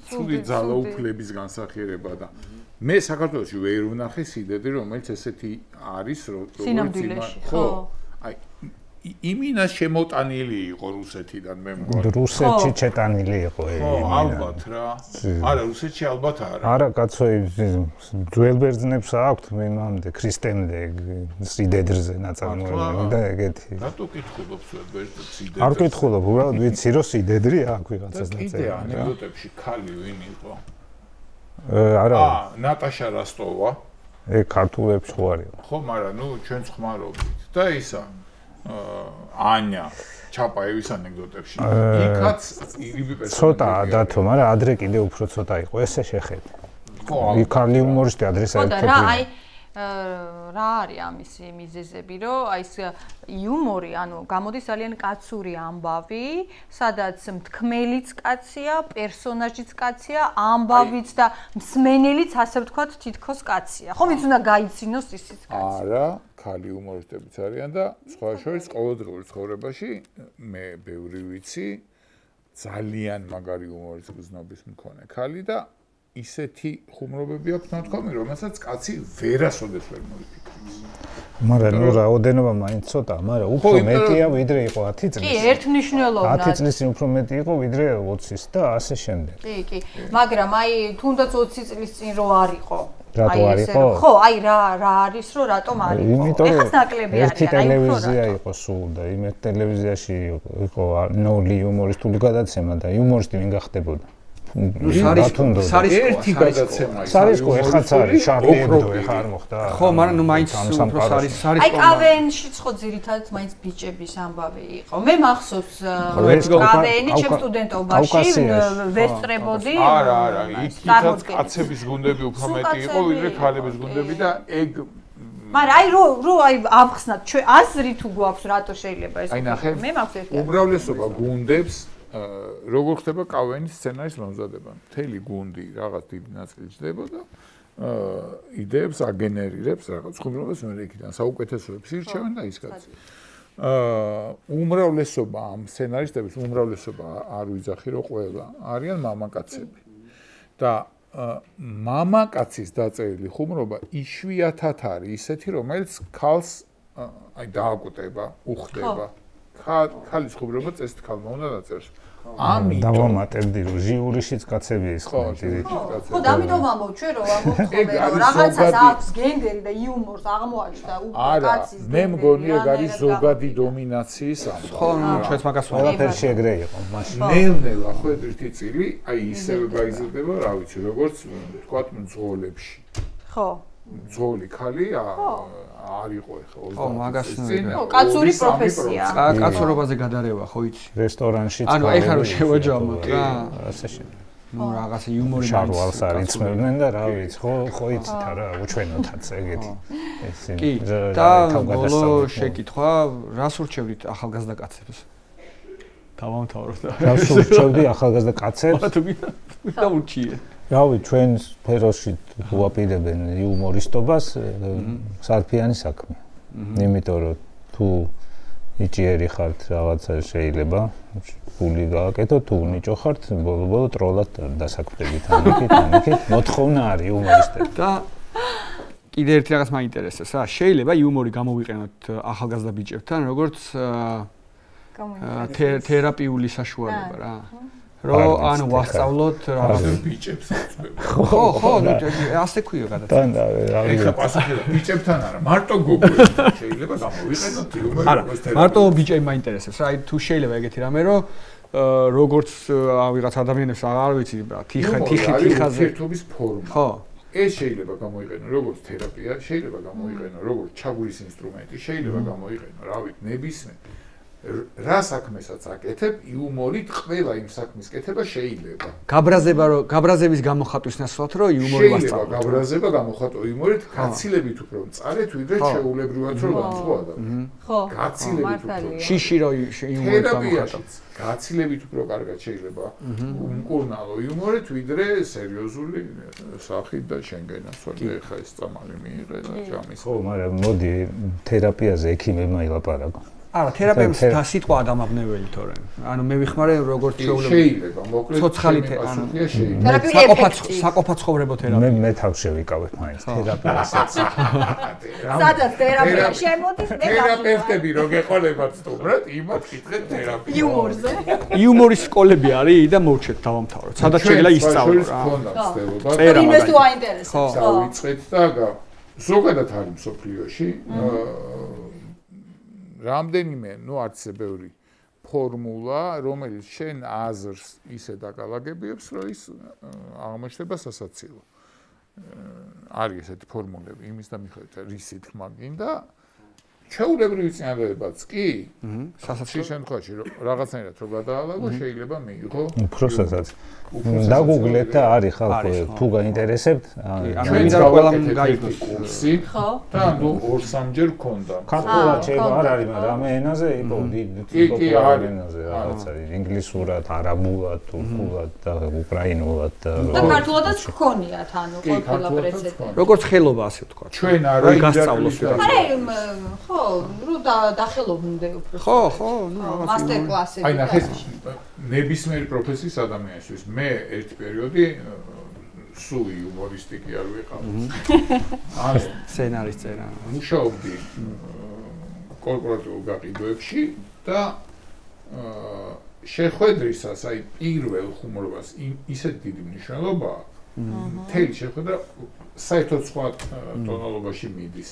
Speaker 2: ცუდი ძალაუფლების განსახიერება და მე საქართველოში ვერ ვნახე სიდედრი რომელიც ესეთი არის
Speaker 1: როგორც ხო
Speaker 2: აი იმინა შემოტანილი იყო რუსეთიდან მე მგონი
Speaker 4: რუსეთში ჩეტანილი იყო
Speaker 2: ხო ალბათ რა არა რუსეთში ალბათ
Speaker 4: არა კაცო ძველ ბერძნებს აქვთ მე მამდე ქრისტემდე სიდედრზე ნაწარმოები და ეგეთი
Speaker 2: რატო კითხულობს ბერძნებს სიდედრს
Speaker 4: არ კითხულობ უბრალოდ ვიცი რომ სიდედრი აქვს ვიღაცას
Speaker 2: ნაწარმოები და ანეკდოტებში ხალი ვინ იყო
Speaker 4: არა
Speaker 2: ნატაშა რასტოვა
Speaker 4: ეგ ქართულებში ხო არის
Speaker 2: ხო მაგრამ ნუ ჩვენ ხმარობთ და ისა ანია ჩაპაევის ანეკდოტებში იქაც ირიბი პერსონაჟია
Speaker 4: ცოტა დათო მაგრამ ადრე კიდე უფრო ცოტა იყო ესე შეხედე ხო იქ იუმორისტი ადრესა
Speaker 1: ხო და რა აი რა არის ამისი მიზეზები, რომ აი ეს იუმორი, ანუ გამოდის ძალიან კაცური ამბავი, სადაც მთქმელიც კაცია, პერსონაჟიც კაცია, ამბავიც და მსმენელიც ასე ვთქვათ თითქოს კაცია. ხომ იც უნდა გაიცინოს ისიც კაცი.
Speaker 2: არა, ქალი იუმორისტებიც არიან და სხვა შორის ყოველდღიურ ცხოვრებაში მე ბევრი ვიცი ძალიან მაგარი იუმორის გზნობის მქონე ქალი და ისეთი ხუმრობები აქვს ნათქვამი, რომელსაც კაცი ვერასოდეს ვერ მოიფიქრებს.
Speaker 4: მაგრამ ნუ რაოდენობა მაინც ცოტა, მაგრამ უფრო მეტია ვიდრე იყო 10 წლის.
Speaker 1: კი, ერთნიშნულოვნად.
Speaker 4: 10 წლის უფრო მეტი იყო ვიდრე 20-ის და ასე შემდეგ.
Speaker 1: კი, მაგრამ აი თუნდაც 20 წლის წინ რო არ იყო.
Speaker 4: რატო არ იყო?
Speaker 1: ხო, აი რა არის, რომ რატომ არ იყო? ეხლა ნაკლები არის,
Speaker 4: ერთი ტელევიზია იყო სულ და იმ ტელევიზიაში იყო ნოლი იუმორისტული გადაცემა და იუმორისტი ვინ გახდებოდა?
Speaker 2: ერთი გადაცემა ის
Speaker 4: სარისკო ეხაც არის შარლი ებდო ეხა არ მოხდა
Speaker 3: ხო მაგრამ ნუ მაინც უფრო სარისკო
Speaker 1: აი კავენში ხო ძირითადად მაინც ბიჭების ამბავი იყო მე მახსოვს კავენი ჩემ სტუდენტობაში ვესწრებოდი
Speaker 2: არა იქითაც კაცების გუნდები უფრო მეტი იყო ვიდრე ქალების გუნდები და ეგ
Speaker 1: მაგრამ აი რო აი ავხსნათ ჩვენ აზრი თუ გვაქვს რატო შეიძლება ეს მე მაქვს ეს
Speaker 2: უმრავლესობა გუნდებს როგორ ხდება კავენის სცენარის მომზადება? მთელი გუნდი რაღაც დიდი ნაწილი ჯდებოდა, იდეებს აგენერირებს რაღაც ხუმრობას მე იქიდან საუკეთესოებს ირჩევენ და ის კაცი. უმრავლესობა ამ სცენარისტების უმრავლესობა არ ვიძახი რომ ყველა არიან მამაკაცები. და მამაკაცის დაწერილი ხუმრობა იშვიათად არის ისეთი, რომელიც ქალს აი დააკუტება, უხდება. ქალის ხუმრობა წესით ქალმა უნდა დაწეროს. ამიტომ
Speaker 4: დავამატებდი რომ ჟიურიშიც კაცები ის ხო
Speaker 1: ხო და ამიტომ ამბობ ჩვენ რომ ამბობ რაღაცას აქვს გენდერი და იუმორს აღმოაჩნდა
Speaker 2: კაცის მე მგონი ეგ არის ზოგადი დომინაციის ამბავი
Speaker 3: ხო ჩვენც მაგას
Speaker 4: ყველაფერში ეგრე იყო მაშინ
Speaker 2: ნელ-ნელა ხო ერთი წილი აი ისევე გაიზრდება რა ვიცი როგორც თქვათ მძღოლებში
Speaker 1: ხო
Speaker 2: მძღოლი ქალი არ იყო ეხლა
Speaker 3: ხო მაგას
Speaker 1: ხო კაცური პროფესია
Speaker 3: კაცურობაზე გადარევა ხო იცი
Speaker 4: რესტორანშიც
Speaker 3: ანუ ეხლა რომ შევაჯამოთ რა
Speaker 4: ასე შემდეგ
Speaker 3: ნუ რაღაცა იუმორი
Speaker 4: შარვალს არიწმევდნენ და რა ვიცი ხო იცით რა უჩვენოთაც ეგეთი
Speaker 3: კი და ბოლო შეკითხვა რას ურჩევრით ახალგაზრდა კაცებს დავამთავროთ
Speaker 4: რას ურჩევდი ახალგაზრდა კაცებს
Speaker 3: და ურჩიე
Speaker 4: რავი ჩვენ სფეროში უაპირებენ იუმორისტობას სარფიანი საქმე იმიტომ რომ თუ იჭიერი ხართ რაღაცა შეიძლება ფული გააკეთო თუ ნიჭო ხართ ბოლო ტროლად დასაქმდებით ამით მოთხოვნა არის იუმორისტებს
Speaker 3: და კიდე ერთი რაღაც მაინტერესებს რა შეიძლება იუმორი გამოვიყენოთ ახალგაზრდა ბიჭებთან როგორც თერაპიული საშუალება რა რომ ანუ ვასწავლოთ რაღაც
Speaker 2: ბიჭებს
Speaker 3: ხო ასე ქვია გადაცემა
Speaker 2: ეხლა პასუხი ბიჭებთან არა მარტო გოგოებთან შეიძლება გამოვიყენოთ იუმორი
Speaker 3: მარტო ბიჭები მაინტერესებს რა თუ შეიძლება ეგეთი რამე რომ როგორც ვიღაც ადამიანებს აღარ ვიცი თიხაზე
Speaker 2: ერთობის ფორმა ხო ეს შეიძლება გამოიყენო როგორც თერაპია შეიძლება გამოიყენო როგორც ჩაგვრის ინსტრუმენტი შეიძლება გამოიყენო რა ვიცი ნებისმიერ რა საქმესაც აკეთებ იუმორით ყველა იმ საქმის კეთება შეიძლება
Speaker 3: გაბრაზების გამოხატვის ნაცვლად რომ იუმორი ვასწავლოთ
Speaker 2: შეიძლება გაბრაზება გამოხატო იუმორით გაცილებით უფრო მწარეთ ვიდრე ჩვეულებრივად რომ განსხვავ ადამიანს
Speaker 1: ხო
Speaker 2: გაცილებით უფრო
Speaker 3: შიში რომ იუმორი გამოხატო
Speaker 2: გაცილებით უფრო კარგად შეიძლება უმკურნალო იუმორით ვიდრე სერიოზული სახით და შენგენასვალი ეხა ეს წამალი მიიღე და ჯამის
Speaker 4: ხო მაგრამ მოდი თერაპიაზე ექიმებმა ილაპარაკო
Speaker 3: არა თერაპევტს და სიტყვა დამაბნეველი თორემ ანუ მე ვიხმარე როგორც
Speaker 2: შეიძლება მოკლედ
Speaker 3: ცოცხალი
Speaker 2: პასუხია შეიძლება
Speaker 1: თერაპიული ეფექტი
Speaker 3: საკოფაცხოვრებო თერაპია
Speaker 4: მე თავს შევიკავებ მაინც თერაპიასაც
Speaker 1: სადაც თერაპია შემოდის მე
Speaker 2: თერაპევტები რო გეყოლებათ სტუმრად იმათ კითხეთ თერაპია
Speaker 1: იუმორზე
Speaker 3: იუმორის სკოლები არის და მოვჩეთ დავამთავროთ სადაც შეიძლება ისწავლო
Speaker 1: რა იმეს თუ აინტერესებს
Speaker 2: დავიწყეთ და ზოგადად არის მსოფლიოში რამდენიმე, ნუ არც ბევრი ფორმულა, რომელიც შენ აზრს ისე დაგალაგებიებს, რომ ის აღმოჩნდება ჩაულებრივი წინადადებაც კი
Speaker 3: სასაცილო
Speaker 2: შემთხვევაში რაღაცნაირად რო გადაალაგო შეიძლება მიიღო
Speaker 4: უფროსასაც დაგუგლეთ და არის ხალხო თუ გაინტერესებთ
Speaker 3: ანუ მინდა რომ ყველამ გაიგოს
Speaker 2: კურსი და ნუ 2-3ჯერ გქონდა
Speaker 4: ქართულად შეიძლება არ არის მაგრამ რამე ენაზე იყო დიდი ენაზე რაღაცა ინგლისურად არაბულად თურქულად და უკრაინულად და
Speaker 1: ქართულადაც გქონიათ ანუ ყოფილა პრეცედენტი
Speaker 3: როგორც ხელობა ასე ვთქვა
Speaker 2: ჩვენ არა
Speaker 3: გასწავლოს
Speaker 1: ხო რო დახელობდე უფრო
Speaker 3: ხო ნუ
Speaker 1: მასტერ კლასები
Speaker 2: აი ნახე ნებისმიერი პროფესიის ადამიანისთვის მე ერთ პერიოდი სულ იუმორისტიკი არ ვიყავ ან
Speaker 3: სცენარის წერა
Speaker 2: მუშაობდი კორპორატიულ გაყიდვებში და შეხვედრისას აი პირველ ხუმრობას ისეთ დიდი მნიშვნელობა მთელი შეხვედრა საერთოდ სხვა ტონალობაში მიდის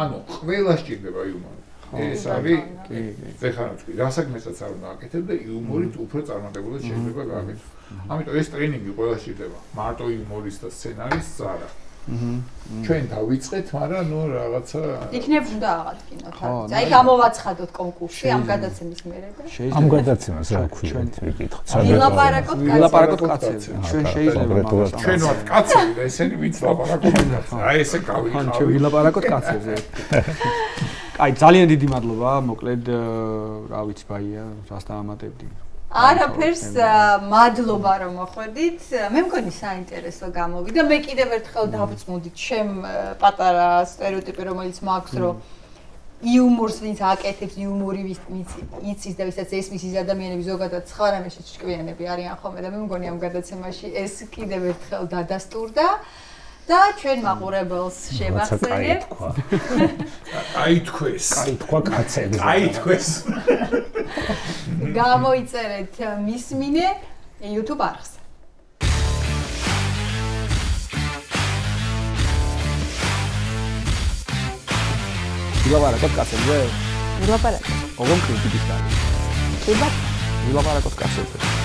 Speaker 2: ანუ ყველა სჭირდება იუმორი ეს არის ეხანაც კი რასაქმესაც არ უნდა აკეთებ და იუმორით უფრო წარმატებულად შეიძლება გააკეთო ამიტომ ეს ტრენინგი ყველა სჭირდება მარტო იუმორის და სცენარის არა ჩვენ დავიწყეთ მაგრამ ნუ რაღაცა
Speaker 1: იქნებ უნდა აღადგინოთ აი გამოვაცხადოთ კონკურსი ამ გადაცემის მერე და
Speaker 4: ამ გადაცემას რა ქვია ვიკითხოთ
Speaker 1: ვილაპარაკოთ კაცებზე
Speaker 3: ჩვენ შეიძლება
Speaker 2: ჩვენ ვართ კაცები და ესენი ვინც ლაპარაკობენ აი ესე გავიყავ
Speaker 3: ჩვენ ვილაპარაკოთ კაცებზე აი ძალიან დიდი მადლობა მოკლედ რა ვიცი ბაია რას დაამატებდი
Speaker 1: არაფერს მადლობა რომ მოხვედით მე მგონი საინტერესო გამოვიდა მე კიდევ ერთხელ დავწმუნდით ჩემ პატარა სტერეოტიპი რომელიც მაქვს რომ იუმორს ვინც აკეთებს იუმორი იცის და ვისაც ესმის ის ადამიანები ზოგადად სხვა რამეში ჭკვიანები არიან ხოლმე და მე მგონი ამ გადაცემაში ეს კიდევ ერთხელ დადასტურდა და ჩვენ მაყურებელს შევახსენებთ
Speaker 2: აი თქვა
Speaker 4: კაცები
Speaker 2: აი თქვეს
Speaker 1: გამოიწერეთ მისმინე YouTube არხზე
Speaker 3: ვილაპარაკოთ კაცებზე
Speaker 1: ვილაპარაკოთ
Speaker 3: ოღონდ კრიტიკის გარდა
Speaker 1: ხება
Speaker 3: ვილაპარაკოთ კაცებზე